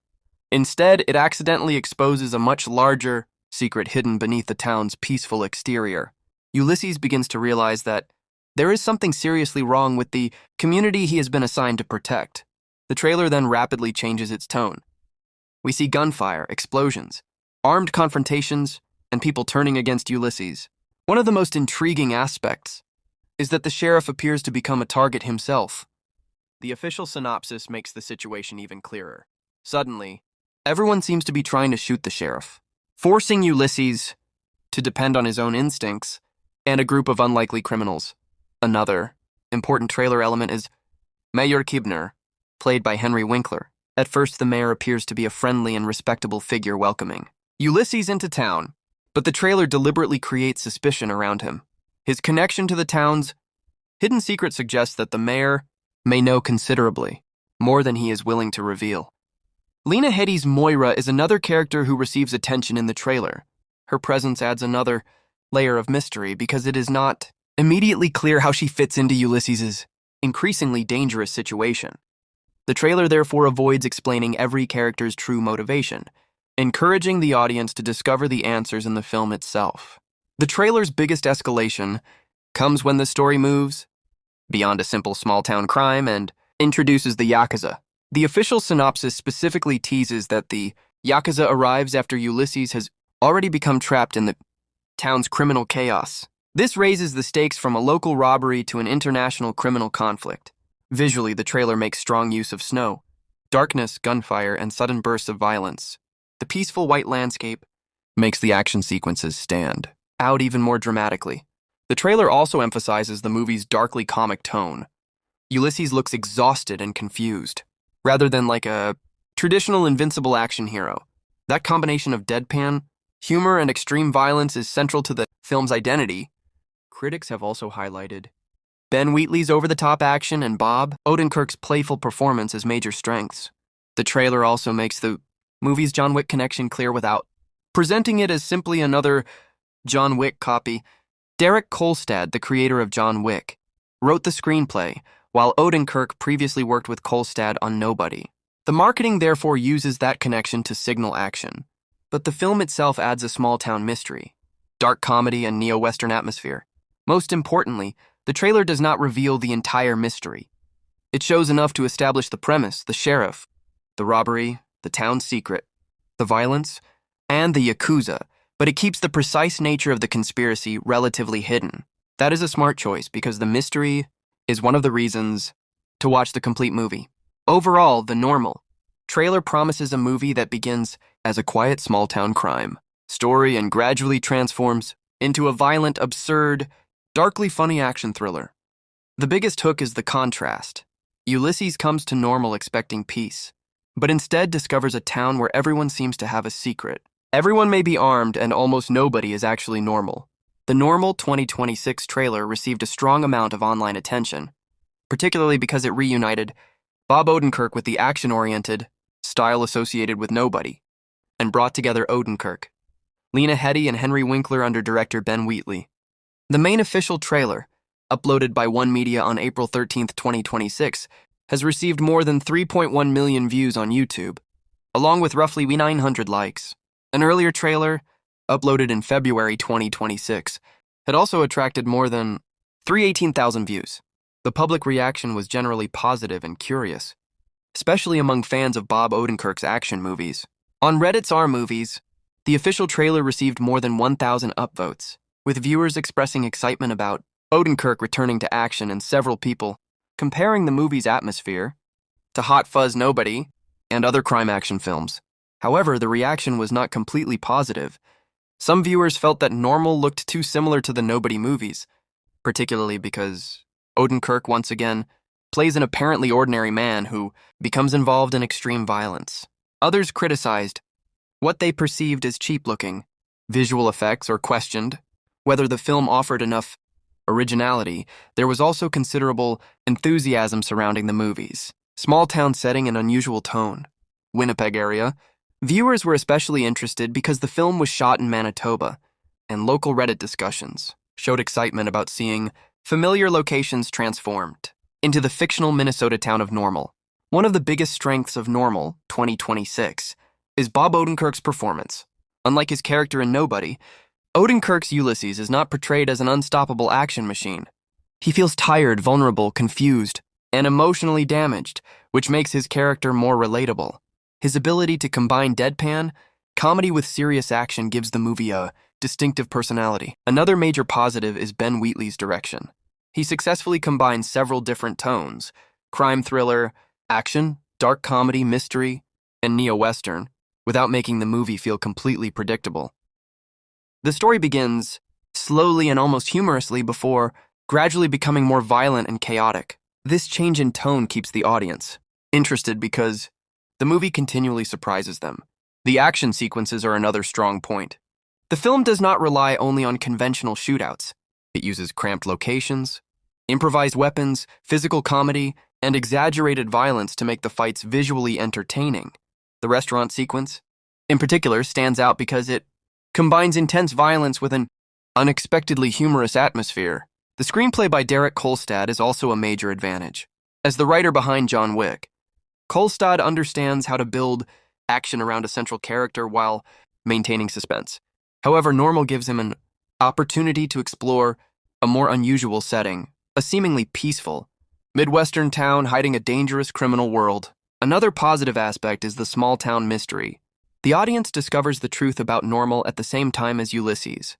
Instead, it accidentally exposes a much larger secret hidden beneath the town's peaceful exterior. Ulysses begins to realize that there is something seriously wrong with the community he has been assigned to protect. The trailer then rapidly changes its tone. We see gunfire, explosions, armed confrontations, and people turning against Ulysses. One of the most intriguing aspects is that the sheriff appears to become a target himself. The official synopsis makes the situation even clearer. Suddenly, everyone seems to be trying to shoot the sheriff, forcing Ulysses to depend on his own instincts and a group of unlikely criminals. Another important trailer element is Mayor Kibner, played by Henry Winkler. At first, the mayor appears to be a friendly and respectable figure welcoming Ulysses into town, but the trailer deliberately creates suspicion around him. His connection to the town's hidden secret suggests that the mayor may know considerably more than he is willing to reveal. Lena Headey's Moira is another character who receives attention in the trailer. Her presence adds another layer of mystery because it is not immediately clear how she fits into Ulysses' increasingly dangerous situation. The trailer therefore avoids explaining every character's true motivation, encouraging the audience to discover the answers in the film itself. The trailer's biggest escalation comes when the story moves beyond a simple small-town crime and introduces the Yakuza. The official synopsis specifically teases that the Yakuza arrives after Ulysses has already become trapped in the town's criminal chaos. This raises the stakes from a local robbery to an international criminal conflict. Visually, the trailer makes strong use of snow, darkness, gunfire, and sudden bursts of violence. The peaceful white landscape makes the action sequences stand out even more dramatically. The trailer also emphasizes the movie's darkly comic tone. Ulysses looks exhausted and confused, rather than like a traditional invincible action hero. That combination of deadpan, humor, and extreme violence is central to the film's identity. Critics have also highlighted Ben Wheatley's over-the-top action and Bob Odenkirk's playful performance as major strengths. The trailer also makes the movie's John Wick connection clear without presenting it as simply another John Wick copy. Derek Kolstad, the creator of John Wick, wrote the screenplay, while Odenkirk previously worked with Kolstad on Nobody. The marketing therefore uses that connection to signal action, but the film itself adds a small-town mystery, dark comedy, and neo-Western atmosphere. Most importantly, the trailer does not reveal the entire mystery. It shows enough to establish the premise, the sheriff, the robbery, the town's secret, the violence, and the Yakuza, but it keeps the precise nature of the conspiracy relatively hidden. That is a smart choice because the mystery is one of the reasons to watch the complete movie. Overall, the Normal trailer promises a movie that begins as a quiet small-town crime story and gradually transforms into a violent, absurd, darkly funny action thriller. The biggest hook is the contrast. Ulysses comes to Normal expecting peace, but instead discovers a town where everyone seems to have a secret. Everyone may be armed and almost nobody is actually normal. The Normal 2026 trailer received a strong amount of online attention, particularly because it reunited Bob Odenkirk with the action-oriented style associated with Nobody, and brought together Odenkirk, Lena Headey, and Henry Winkler under director Ben Wheatley. The main official trailer, uploaded by One Media on April 13, 2026, has received more than 3.1 million views on YouTube, along with roughly 900 likes. An earlier trailer, uploaded in February 2026, had also attracted more than 318,000 views. The public reaction was generally positive and curious, especially among fans of Bob Odenkirk's action movies. On Reddit's R Movies, the official trailer received more than 1,000 upvotes, with viewers expressing excitement about Odenkirk returning to action and several people comparing the movie's atmosphere to Hot Fuzz Nobody and other crime action films. However, the reaction was not completely positive. Some viewers felt that Normal looked too similar to the Nobody movies, particularly because Odenkirk once again plays an apparently ordinary man who becomes involved in extreme violence. Others criticized what they perceived as cheap-looking visual effects or questioned whether the film offered enough originality. There was also considerable enthusiasm surrounding the movie's small-town setting and unusual tone. Winnipeg area. Viewers were especially interested because the film was shot in Manitoba, and local Reddit discussions showed excitement about seeing familiar locations transformed into the fictional Minnesota town of Normal. One of the biggest strengths of Normal 2026 is Bob Odenkirk's performance. Unlike his character in Nobody, Odenkirk's Ulysses is not portrayed as an unstoppable action machine. He feels tired, vulnerable, confused, and emotionally damaged, which makes his character more relatable. His ability to combine deadpan comedy with serious action gives the movie a distinctive personality. Another major positive is Ben Wheatley's direction. He successfully combines several different tones: crime thriller, action, dark comedy, mystery, and neo-western, without making the movie feel completely predictable. The story begins slowly and almost humorously before gradually becoming more violent and chaotic. This change in tone keeps the audience interested because the movie continually surprises them. The action sequences are another strong point. The film does not rely only on conventional shootouts. It uses cramped locations, improvised weapons, physical comedy, and exaggerated violence to make the fights visually entertaining. The restaurant sequence, in particular, stands out because it combines intense violence with an unexpectedly humorous atmosphere. The screenplay by Derek Kolstad is also a major advantage. As the writer behind John Wick, Kolstad understands how to build action around a central character while maintaining suspense. However, Normal gives him an opportunity to explore a more unusual setting, a seemingly peaceful Midwestern town hiding a dangerous criminal world. Another positive aspect is the small-town mystery. The audience discovers the truth about Normal at the same time as Ulysses.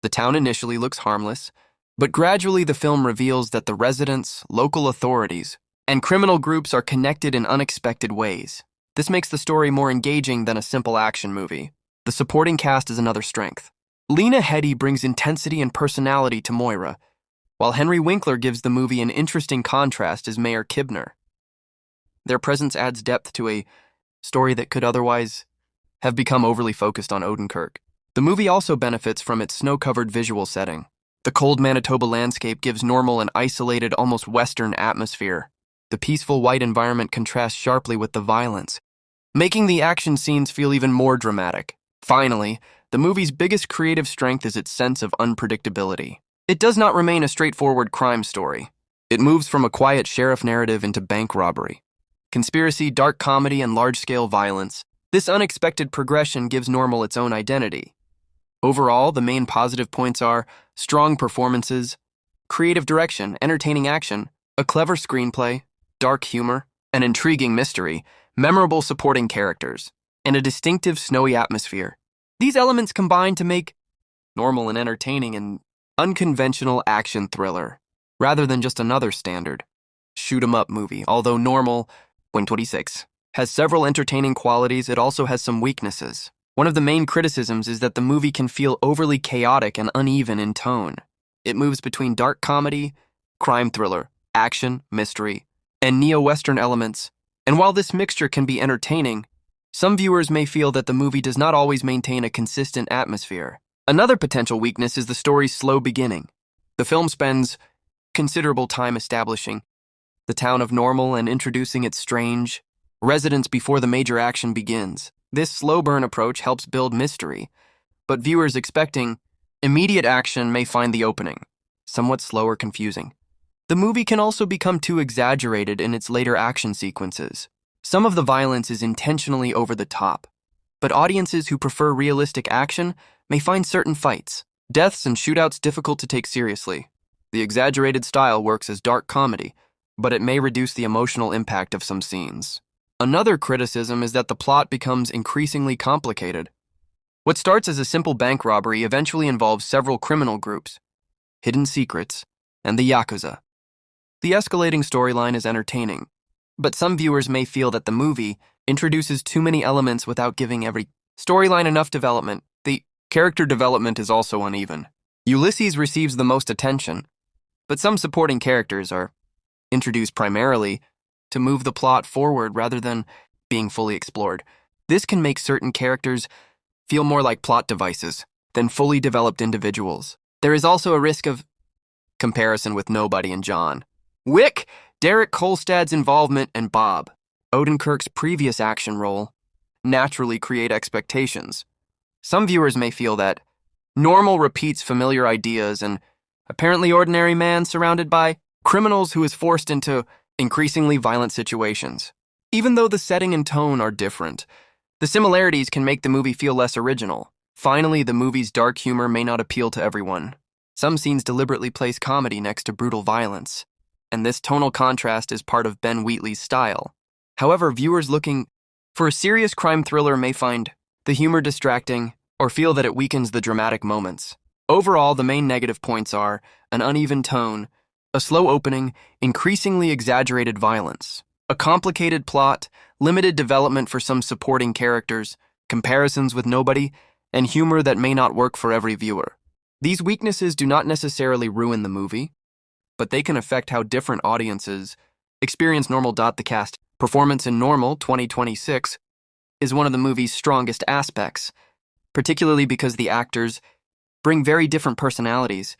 The town initially looks harmless, but gradually the film reveals that the residents, local authorities, and criminal groups are connected in unexpected ways. This makes the story more engaging than a simple action movie. The supporting cast is another strength. Lena Headey brings intensity and personality to Moira, while Henry Winkler gives the movie an interesting contrast as Mayor Kibner. Their presence adds depth to a story that could otherwise have become overly focused on Odenkirk. The movie also benefits from its snow-covered visual setting. The cold Manitoba landscape gives Normal an isolated, almost Western atmosphere. The peaceful white environment contrasts sharply with the violence, making the action scenes feel even more dramatic. Finally, the movie's biggest creative strength is its sense of unpredictability. It does not remain a straightforward crime story. It moves from a quiet sheriff narrative into bank robbery, conspiracy, dark comedy, and large-scale violence. This unexpected progression gives Normal its own identity. Overall, the main positive points are strong performances, creative direction, entertaining action, a clever screenplay, dark humor, an intriguing mystery, memorable supporting characters, and a distinctive snowy atmosphere. These elements combine to make Normal an entertaining and unconventional action thriller, rather than just another standard shoot-'em-up movie. Although Normal 2026 has several entertaining qualities, it also has some weaknesses. One of the main criticisms is that the movie can feel overly chaotic and uneven in tone. It moves between dark comedy, crime thriller, action, mystery, and neo-Western elements. And while this mixture can be entertaining, some viewers may feel that the movie does not always maintain a consistent atmosphere. Another potential weakness is the story's slow beginning. The film spends considerable time establishing the town of Normal and introducing its strange residents before the major action begins. This slow burn approach helps build mystery, but viewers expecting immediate action may find the opening somewhat slow or confusing. The movie can also become too exaggerated in its later action sequences. Some of the violence is intentionally over the top, but audiences who prefer realistic action may find certain fights, deaths, and shootouts difficult to take seriously. The exaggerated style works as dark comedy, but it may reduce the emotional impact of some scenes. Another criticism is that the plot becomes increasingly complicated. What starts as a simple bank robbery eventually involves several criminal groups, hidden secrets, and the Yakuza. The escalating storyline is entertaining, but some viewers may feel that the movie introduces too many elements without giving every storyline enough development. The character development is also uneven. Ulysses receives the most attention, but some supporting characters are introduced primarily to move the plot forward rather than being fully explored. This can make certain characters feel more like plot devices than fully developed individuals. There is also a risk of comparison with Nobody and John Wick, Derek Kolstad's involvement, and Bob Odenkirk's previous action role naturally create expectations. Some viewers may feel that Normal repeats familiar ideas and apparently ordinary man surrounded by criminals who is forced into increasingly violent situations. Even though the setting and tone are different, the similarities can make the movie feel less original. Finally, the movie's dark humor may not appeal to everyone. Some scenes deliberately place comedy next to brutal violence, and this tonal contrast is part of Ben Wheatley's style. However, viewers looking for a serious crime thriller may find the humor distracting or feel that it weakens the dramatic moments. Overall, the main negative points are an uneven tone, a slow opening, increasingly exaggerated violence, a complicated plot, limited development for some supporting characters, comparisons with Nobody, and humor that may not work for every viewer. These weaknesses do not necessarily ruin the movie, but they can affect how different audiences experience Normal. The cast performance in Normal 2026 is one of the movie's strongest aspects, particularly because the actors bring very different personalities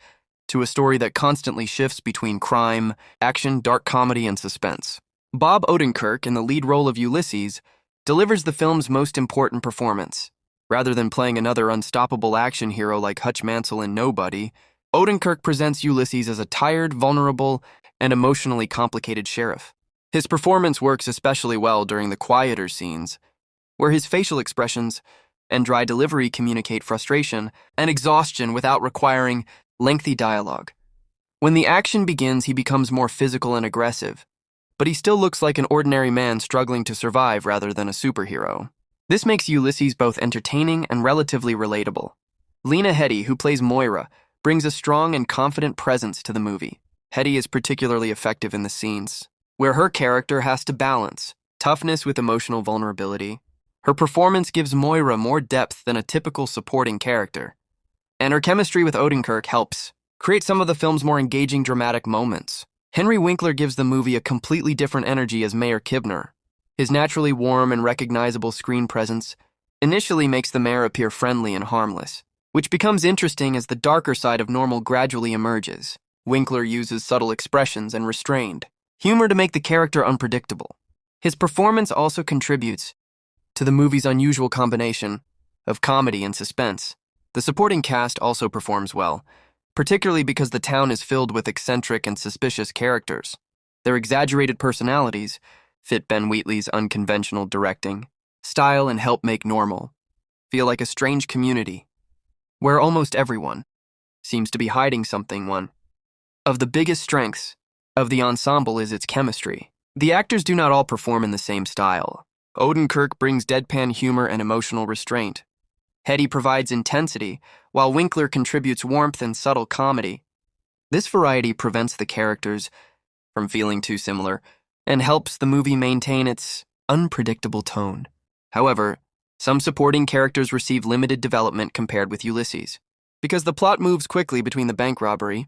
to a story that constantly shifts between crime, action, dark comedy, and suspense. Bob Odenkirk, in the lead role of Ulysses, delivers the film's most important performance. Rather than playing another unstoppable action hero like Hutch Mansell in Nobody, Odenkirk presents Ulysses as a tired, vulnerable, and emotionally complicated sheriff. His performance works especially well during the quieter scenes, where his facial expressions and dry delivery communicate frustration and exhaustion without requiring lengthy dialogue. When the action begins, he becomes more physical and aggressive, but he still looks like an ordinary man struggling to survive rather than a superhero. This makes Ulysses both entertaining and relatively relatable. Lena Headey, who plays Moira, brings a strong and confident presence to the movie. Headey is particularly effective in the scenes where her character has to balance toughness with emotional vulnerability. Her performance gives Moira more depth than a typical supporting character, and her chemistry with Odenkirk helps create some of the film's more engaging dramatic moments. Henry Winkler gives the movie a completely different energy as Mayor Kibner. His naturally warm and recognizable screen presence initially makes the mayor appear friendly and harmless, which becomes interesting as the darker side of Normal gradually emerges. Winkler uses subtle expressions and restrained humor to make the character unpredictable. His performance also contributes to the movie's unusual combination of comedy and suspense. The supporting cast also performs well, particularly because the town is filled with eccentric and suspicious characters. Their exaggerated personalities fit Ben Wheatley's unconventional directing style and help make Normal feel like a strange community where almost everyone seems to be hiding something. One of the biggest strengths of the ensemble is its chemistry. The actors do not all perform in the same style. Odenkirk brings deadpan humor and emotional restraint. Headey provides intensity, while Winkler contributes warmth and subtle comedy. This variety prevents the characters from feeling too similar and helps the movie maintain its unpredictable tone. However, some supporting characters receive limited development compared with Ulysses, because the plot moves quickly between the bank robbery,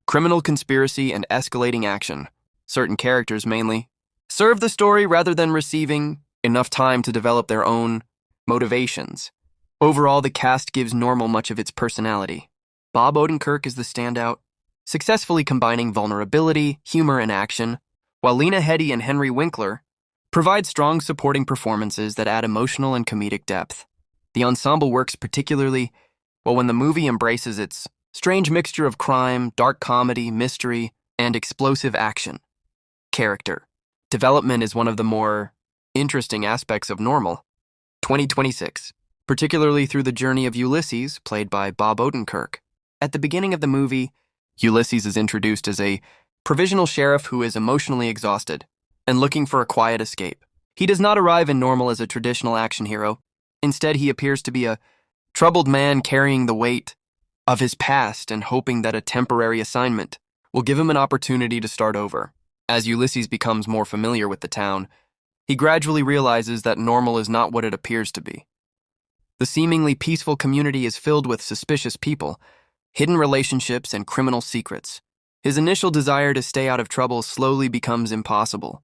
criminal conspiracy, and escalating action. Certain characters mainly serve the story rather than receiving enough time to develop their own motivations. Overall, the cast gives Normal much of its personality. Bob Odenkirk is the standout, successfully combining vulnerability, humor, and action, while Lena Headey and Henry Winkler provide strong supporting performances that add emotional and comedic depth. The ensemble works particularly well when the movie embraces its strange mixture of crime, dark comedy, mystery, and explosive action. Character development is one of the more interesting aspects of Normal 2026, particularly through the journey of Ulysses, played by Bob Odenkirk. At the beginning of the movie, Ulysses is introduced as a provisional sheriff who is emotionally exhausted and looking for a quiet escape. He does not arrive in Normal as a traditional action hero. Instead, he appears to be a troubled man carrying the weight of his past and hoping that a temporary assignment will give him an opportunity to start over. As Ulysses becomes more familiar with the town, he gradually realizes that Normal is not what it appears to be. The seemingly peaceful community is filled with suspicious people, hidden relationships, and criminal secrets. His initial desire to stay out of trouble slowly becomes impossible.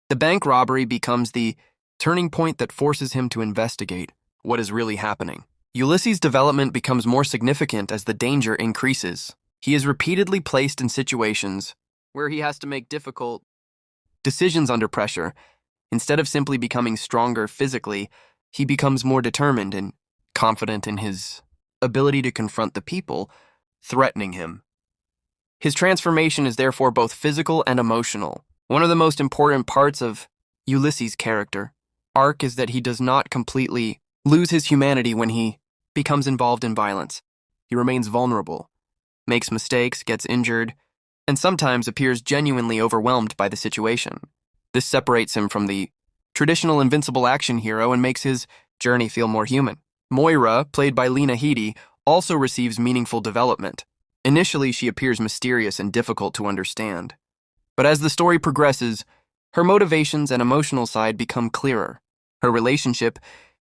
The bank robbery becomes the turning point that forces him to investigate what is really happening. Ulysses' development becomes more significant as the danger increases. He is repeatedly placed in situations where he has to make difficult decisions under pressure. Instead of simply becoming stronger physically, he becomes more determined and confident in his ability to confront the people threatening him. His transformation is therefore both physical and emotional. One of the most important parts of Ulysses' character arc is that he does not completely lose his humanity when he becomes involved in violence. He remains vulnerable, makes mistakes, gets injured, and sometimes appears genuinely overwhelmed by the situation. This separates him from the traditional invincible action hero and makes his journey feel more human. Moira, played by Lena Headey, also receives meaningful development. Initially, she appears mysterious and difficult to understand. But as the story progresses, her motivations and emotional side become clearer. Her relationship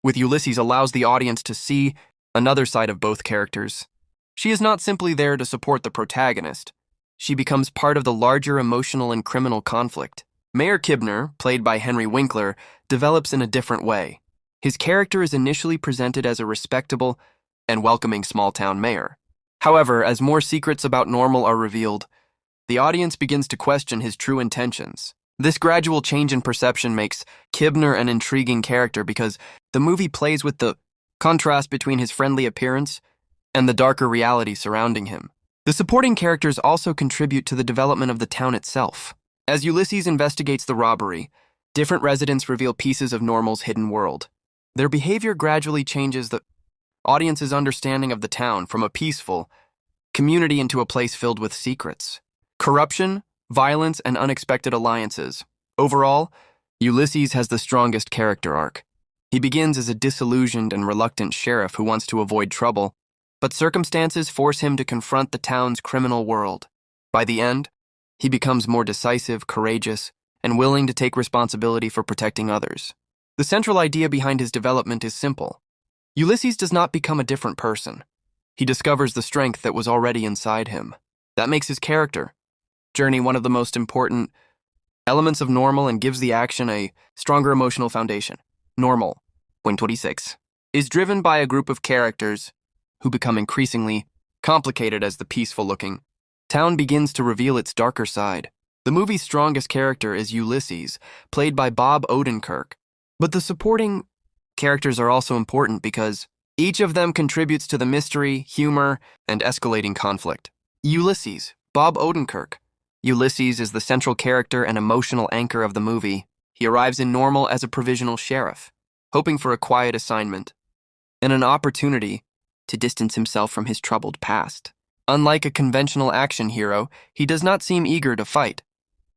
with Ulysses allows the audience to see another side of both characters. She is not simply there to support the protagonist. She becomes part of the larger emotional and criminal conflict. Mayor Kibner, played by Henry Winkler, develops in a different way. His character is initially presented as a respectable and welcoming small-town mayor. However, as more secrets about Normal are revealed, the audience begins to question his true intentions. This gradual change in perception makes Kibner an intriguing character because the movie plays with the contrast between his friendly appearance and the darker reality surrounding him. The supporting characters also contribute to the development of the town itself. As Ulysses investigates the robbery, different residents reveal pieces of Normal's hidden world. Their behavior gradually changes the audience's understanding of the town from a peaceful community into a place filled with secrets, corruption, violence, and unexpected alliances. Overall, Ulysses has the strongest character arc. He begins as a disillusioned and reluctant sheriff who wants to avoid trouble, but circumstances force him to confront the town's criminal world. By the end, he becomes more decisive, courageous, and willing to take responsibility for protecting others. The central idea behind his development is simple. Ulysses does not become a different person. He discovers the strength that was already inside him. That makes his character journey one of the most important elements of Normal and gives the action a stronger emotional foundation. Normal, 26, is driven by a group of characters who become increasingly complicated as the peaceful-looking town begins to reveal its darker side. The movie's strongest character is Ulysses, played by Bob Odenkirk. But the supporting characters are also important because each of them contributes to the mystery, humor, and escalating conflict. Ulysses, Bob Odenkirk. Ulysses is the central character and emotional anchor of the movie. He arrives in Normal as a provisional sheriff, hoping for a quiet assignment and an opportunity to distance himself from his troubled past. Unlike a conventional action hero, he does not seem eager to fight.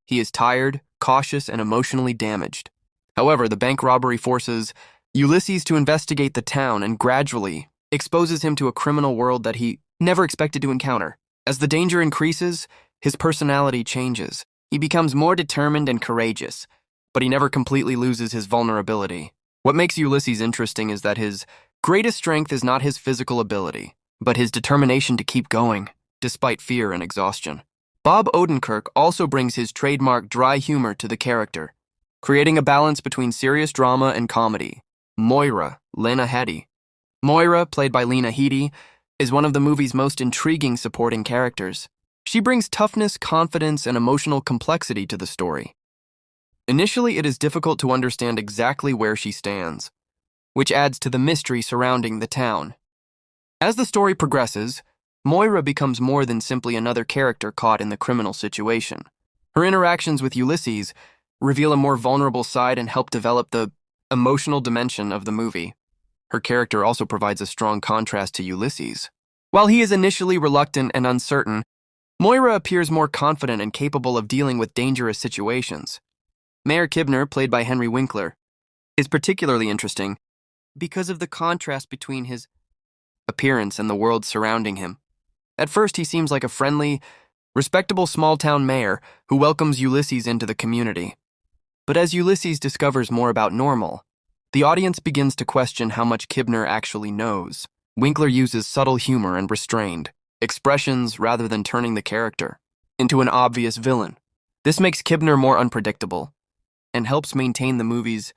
He is tired, cautious, and emotionally damaged. However, the bank robbery forces Ulysses to investigate the town and gradually exposes him to a criminal world that he never expected to encounter. As the danger increases, his personality changes. He becomes more determined and courageous, but he never completely loses his vulnerability. What makes Ulysses interesting is that his greatest strength is not his physical ability, but his determination to keep going, despite fear and exhaustion. Bob Odenkirk also brings his trademark dry humor to the character, creating a balance between serious drama and comedy. Moira, Lena Headey. Moira, played by Lena Headey, is one of the movie's most intriguing supporting characters. She brings toughness, confidence, and emotional complexity to the story. Initially, it is difficult to understand exactly where she stands, which adds to the mystery surrounding the town. As the story progresses, Moira becomes more than simply another character caught in the criminal situation. Her interactions with Ulysses reveal a more vulnerable side and help develop the emotional dimension of the movie. Her character also provides a strong contrast to Ulysses. While he is initially reluctant and uncertain, Moira appears more confident and capable of dealing with dangerous situations. Mayor Kibner, played by Henry Winkler, is particularly interesting because of the contrast between his appearance and the world surrounding him. At first, he seems like a friendly, respectable small-town mayor who welcomes Ulysses into the community. But as Ulysses discovers more about Normal, the audience begins to question how much Kibner actually knows. Winkler uses subtle humor and restrained expressions rather than turning the character. into an obvious villain. This makes Kibner more unpredictable and helps maintain the movie's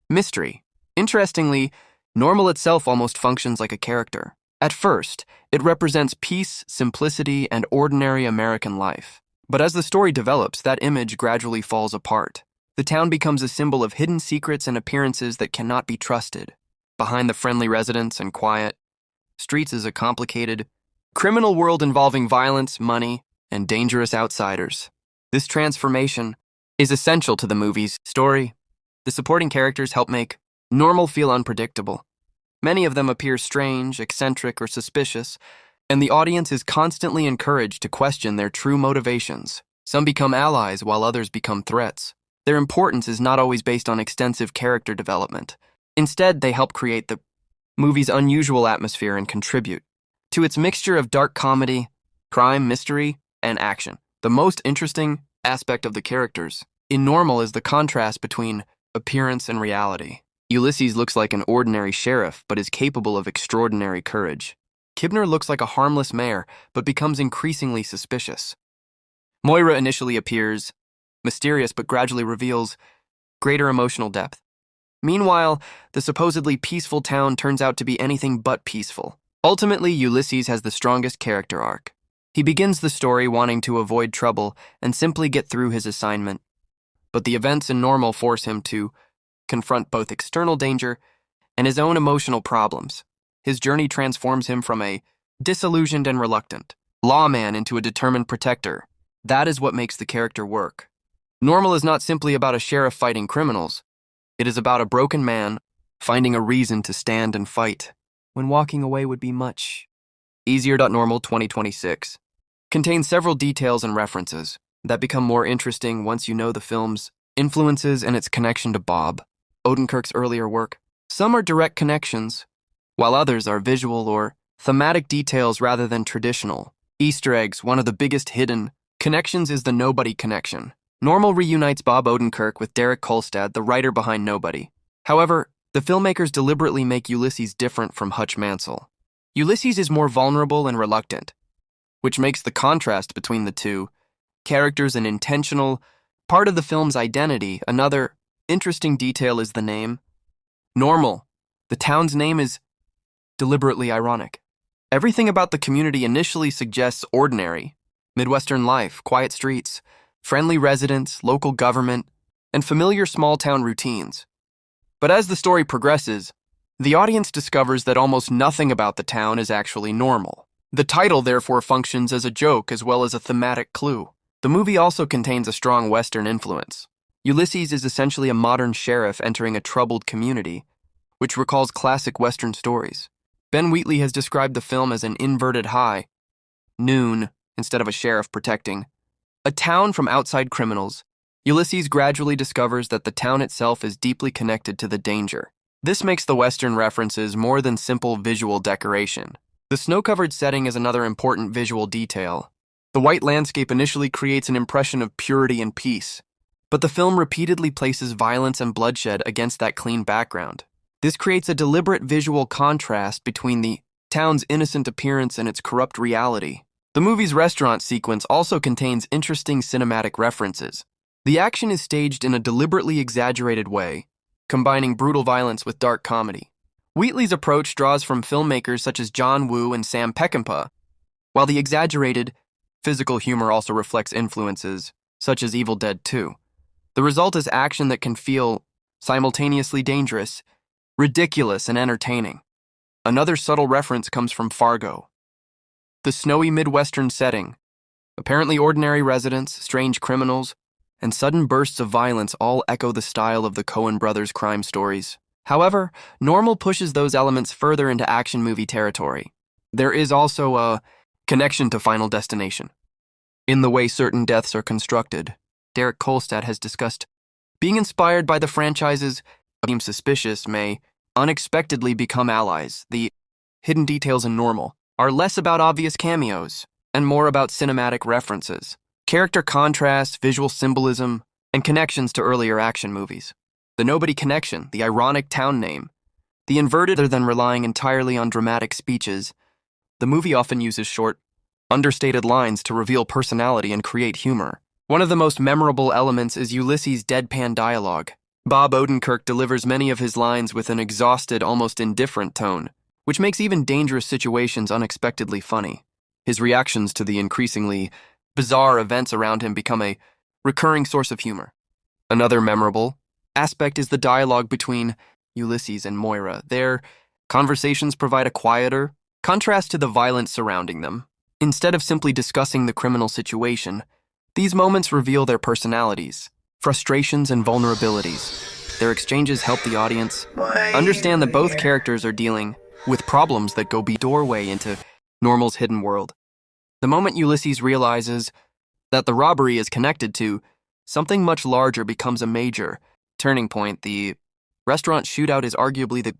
mystery. Interestingly, Normal itself almost functions like a character. At first, it represents peace, simplicity, and ordinary American life. But as the story develops, that image gradually falls apart. The town becomes a symbol of hidden secrets and appearances that cannot be trusted. Behind the friendly residents and quiet streets is a complicated, criminal world involving violence, money, and dangerous outsiders. This transformation is essential to the movie's story. The supporting characters help make Normal feel unpredictable. Many of them appear strange, eccentric, or suspicious, and the audience is constantly encouraged to question their true motivations. Some become allies while others become threats. Their importance is not always based on extensive character development. Instead, they help create the movie's unusual atmosphere and contribute to its mixture of dark comedy, crime, mystery, and action. The most interesting aspect of the characters in Normal is the contrast between appearance and reality. Ulysses looks like an ordinary sheriff, but is capable of extraordinary courage. Kibner looks like a harmless mayor, but becomes increasingly suspicious. Moira initially appears mysterious, but gradually reveals greater emotional depth. Meanwhile, the supposedly peaceful town turns out to be anything but peaceful. Ultimately, Ulysses has the strongest character arc. He begins the story wanting to avoid trouble and simply get through his assignment. But the events in Normal force him to confront both external danger and his own emotional problems. His journey transforms him from a disillusioned and reluctant lawman into a determined protector. That is what makes the character work. Normal is not simply about a sheriff fighting criminals. It is about a broken man finding a reason to stand and fight when walking away would be much easier. Normal 2026 contains several details and references that become more interesting once you know the film's influences and its connection to Bob Odenkirk's earlier work. Some are direct connections, while others are visual or thematic details rather than traditional Easter eggs. One of the biggest hidden connections is the Nobody connection. Normal reunites Bob Odenkirk with Derek Kolstad, the writer behind Nobody. However, the filmmakers deliberately make Ulysses different from Hutch Mansell. Ulysses is more vulnerable and reluctant, which makes the contrast between the two characters an intentional part of the film's identity. Another interesting detail is the name. Normal. The town's name is deliberately ironic. Everything about the community initially suggests ordinary, Midwestern life, quiet streets, friendly residents, local government, and familiar small-town routines. But as the story progresses, the audience discovers that almost nothing about the town is actually normal. The title therefore functions as a joke as well as a thematic clue. The movie also contains a strong Western influence. Ulysses is essentially a modern sheriff entering a troubled community, which recalls classic Western stories. Ben Wheatley has described the film as an inverted high noon instead of a sheriff protecting a town from outside criminals. Ulysses gradually discovers that the town itself is deeply connected to the danger. This makes the Western references more than simple visual decoration. The snow-covered setting is another important visual detail. The white landscape initially creates an impression of purity and peace, but the film repeatedly places violence and bloodshed against that clean background. This creates a deliberate visual contrast between the town's innocent appearance and its corrupt reality. The movie's restaurant sequence also contains interesting cinematic references. The action is staged in a deliberately exaggerated way, combining brutal violence with dark comedy. Wheatley's approach draws from filmmakers such as John Woo and Sam Peckinpah, while the exaggerated physical humor also reflects influences such as Evil Dead 2. The result is action that can feel simultaneously dangerous, ridiculous, and entertaining. Another subtle reference comes from Fargo. The snowy Midwestern setting, apparently ordinary residents, strange criminals, and sudden bursts of violence all echo the style of the Coen brothers' crime stories. However, Normal pushes those elements further into action movie territory. There is also a connection to Final Destination. In the way certain deaths are constructed, Derek Kolstad has discussed being inspired by the franchise's seem suspicious may unexpectedly become allies. The hidden details in Normal are less about obvious cameos and more about cinematic references, character contrast, visual symbolism, and connections to earlier action movies. The Nobody connection, the ironic town name, the inverted rather than relying entirely on dramatic speeches. The movie often uses short understated lines to reveal personality and create humor. One of the most memorable elements is Ulysses' deadpan dialogue. Bob Odenkirk delivers many of his lines with an exhausted, almost indifferent tone, which makes even dangerous situations unexpectedly funny. His reactions to the increasingly bizarre events around him become a recurring source of humor. Another memorable aspect is the dialogue between Ulysses and Moira. Their conversations provide a quieter contrast to the violence surrounding them. Instead of simply discussing the criminal situation, these moments reveal their personalities, frustrations, and vulnerabilities. Their exchanges help the audience understand that both characters are dealing with problems that go beyond the doorway into Normal's hidden world. The moment Ulysses realizes that the robbery is connected to something much larger becomes a major turning point. The restaurant shootout is arguably the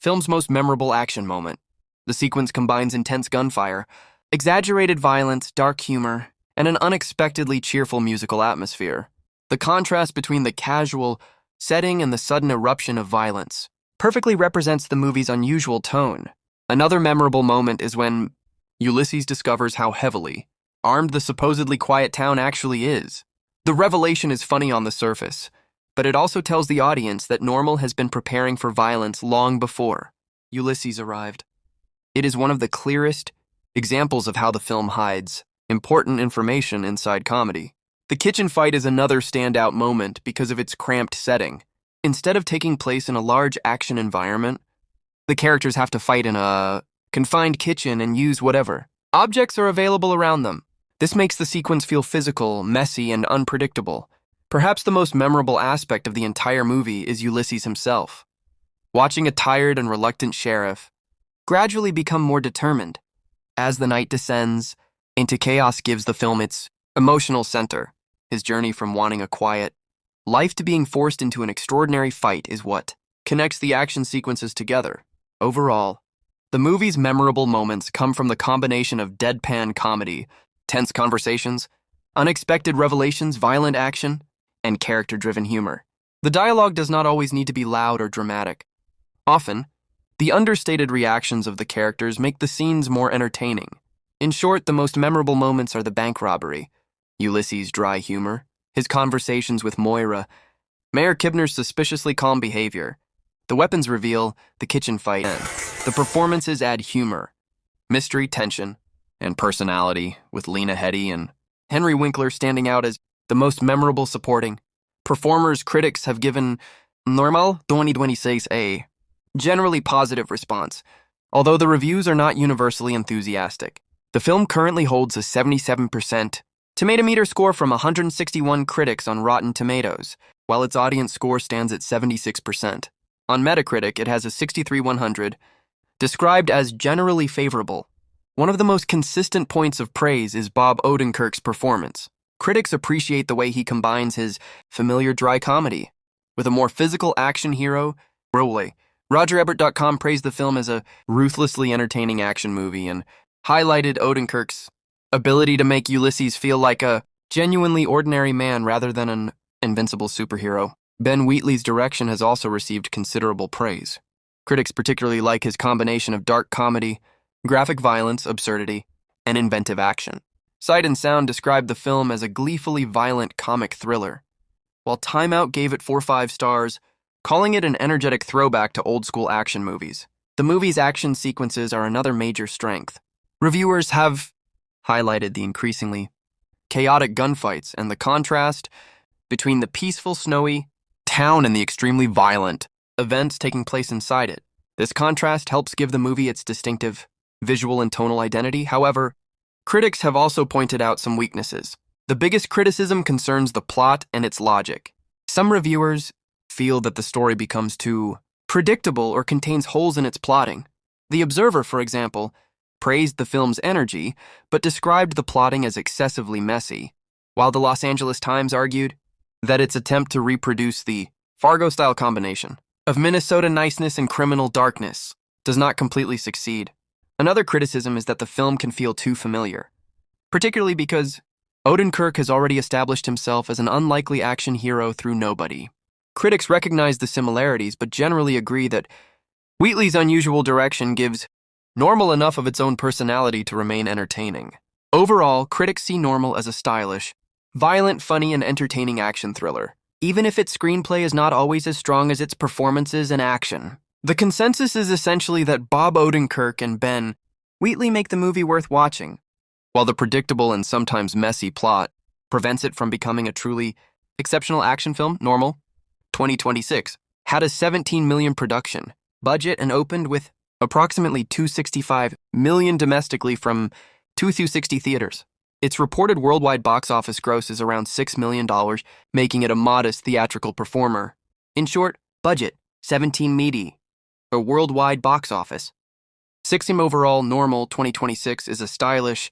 film's most memorable action moment. The sequence combines intense gunfire, exaggerated violence, dark humor, and an unexpectedly cheerful musical atmosphere. The contrast between the casual setting and the sudden eruption of violence perfectly represents the movie's unusual tone. Another memorable moment is when Ulysses discovers how heavily armed the supposedly quiet town actually is. The revelation is funny on the surface, but it also tells the audience that Normal has been preparing for violence long before Ulysses arrived. It is one of the clearest examples of how the film hides important information inside comedy. The kitchen fight is another standout moment because of its cramped setting. Instead of taking place in a large action environment, the characters have to fight in a confined kitchen and use whatever objects are available around them. This makes the sequence feel physical, messy, and unpredictable. Perhaps the most memorable aspect of the entire movie is Ulysses himself. Watching a tired and reluctant sheriff gradually become more determined as the night descends into chaos gives the film its emotional center. His journey from wanting a quiet life to being forced into an extraordinary fight is what connects the action sequences together. Overall, the movie's memorable moments come from the combination of deadpan comedy, tense conversations, unexpected revelations, violent action, and character-driven humor. The dialogue does not always need to be loud or dramatic. Often, the understated reactions of the characters make the scenes more entertaining. In short, the most memorable moments are the bank robbery, Ulysses' dry humor, his conversations with Moira, Mayor Kibner's suspiciously calm behavior, the weapons reveal, the kitchen fight, and the performances add humor, mystery, tension, and personality, with Lena Headey and Henry Winkler standing out as the most memorable supporting performers. Critics have given Normal 2026 a generally positive response, although the reviews are not universally enthusiastic. The film currently holds a 77% tomato meter score from 161 critics on Rotten Tomatoes, while its audience score stands at 76%. On Metacritic, it has a 63/100, described as generally favorable. One of the most consistent points of praise is Bob Odenkirk's performance. Critics appreciate the way he combines his familiar dry comedy with a more physical action hero role. RogerEbert.com praised the film as a ruthlessly entertaining action movie and highlighted Odenkirk's ability to make Ulysses feel like a genuinely ordinary man rather than an invincible superhero. Ben Wheatley's direction has also received considerable praise. Critics particularly like his combination of dark comedy, graphic violence, absurdity, and inventive action. Sight and Sound described the film as a gleefully violent comic thriller, while Time Out gave it 4 stars, calling it an energetic throwback to old-school action movies. The movie's action sequences are another major strength. Reviewers have highlighted the increasingly chaotic gunfights and the contrast between the peaceful, snowy town and the extremely violent events taking place inside it. This contrast helps give the movie its distinctive visual and tonal identity. However, critics have also pointed out some weaknesses. The biggest criticism concerns the plot and its logic. Some reviewers feel that the story becomes too predictable or contains holes in its plotting. The Observer, for example, praised the film's energy, but described the plotting as excessively messy, while the Los Angeles Times argued that its attempt to reproduce the Fargo-style combination of Minnesota niceness and criminal darkness does not completely succeed. Another criticism is that the film can feel too familiar, particularly because Odenkirk has already established himself as an unlikely action hero through Nobody. Critics recognize the similarities, but generally agree that Wheatley's unusual direction gives Normal enough of its own personality to remain entertaining. Overall, critics see Normal as a stylish, violent, funny, and entertaining action thriller, even if its screenplay is not always as strong as its performances and action. The consensus is essentially that Bob Odenkirk and Ben Wheatley make the movie worth watching, while the predictable and sometimes messy plot prevents it from becoming a truly exceptional action film. Normal 2026 had a 17 million production budget and opened with approximately 265 million domestically from 2 through 60 theaters. Its reported worldwide box office gross is around $6 million, making it a modest theatrical performer. In short, budget 17 meaty, a worldwide box office 60 overall. Normal 2026 is a stylish,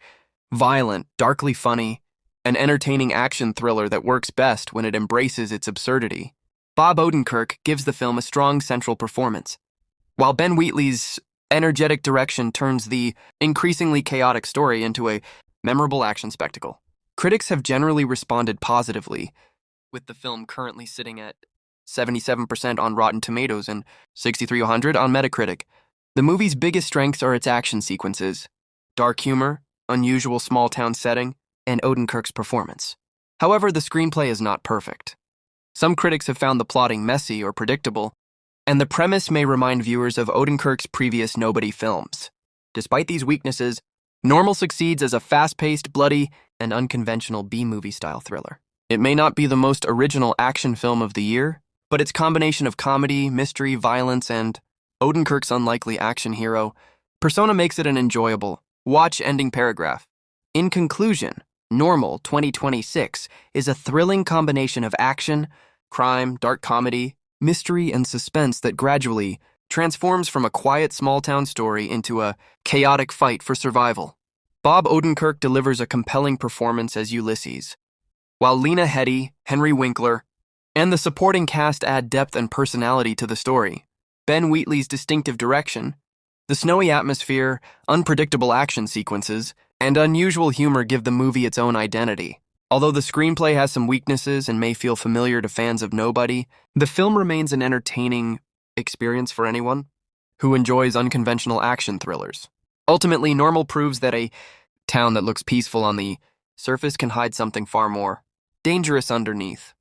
violent, darkly funny, and entertaining action thriller that works best when it embraces its absurdity. Bob Odenkirk gives the film a strong central performance, while Ben Wheatley's energetic direction turns the increasingly chaotic story into a memorable action spectacle. Critics have generally responded positively, with the film currently sitting at 77% on Rotten Tomatoes and 6,300 on Metacritic. The movie's biggest strengths are its action sequences, dark humor, unusual small-town setting, and Odenkirk's performance. However, the screenplay is not perfect. Some critics have found the plotting messy or predictable, and the premise may remind viewers of Odenkirk's previous Nobody films. Despite these weaknesses, Normal succeeds as a fast-paced, bloody, and unconventional B-movie-style thriller. It may not be the most original action film of the year, but its combination of comedy, mystery, violence, and Odenkirk's unlikely action hero persona makes it an enjoyable, watch-ending paragraph. In conclusion, Normal 2026 is a thrilling combination of action, crime, dark comedy, mystery, and suspense that gradually transforms from a quiet small-town story into a chaotic fight for survival. Bob Odenkirk delivers a compelling performance as Ulysses, while Lena Headey, Henry Winkler, and the supporting cast add depth and personality to the story. Ben Wheatley's distinctive direction, the snowy atmosphere, unpredictable action sequences, and unusual humor give the movie its own identity. Although the screenplay has some weaknesses and may feel familiar to fans of Nobody, the film remains an entertaining experience for anyone who enjoys unconventional action thrillers. Ultimately, Normal proves that a town that looks peaceful on the surface can hide something far more dangerous underneath.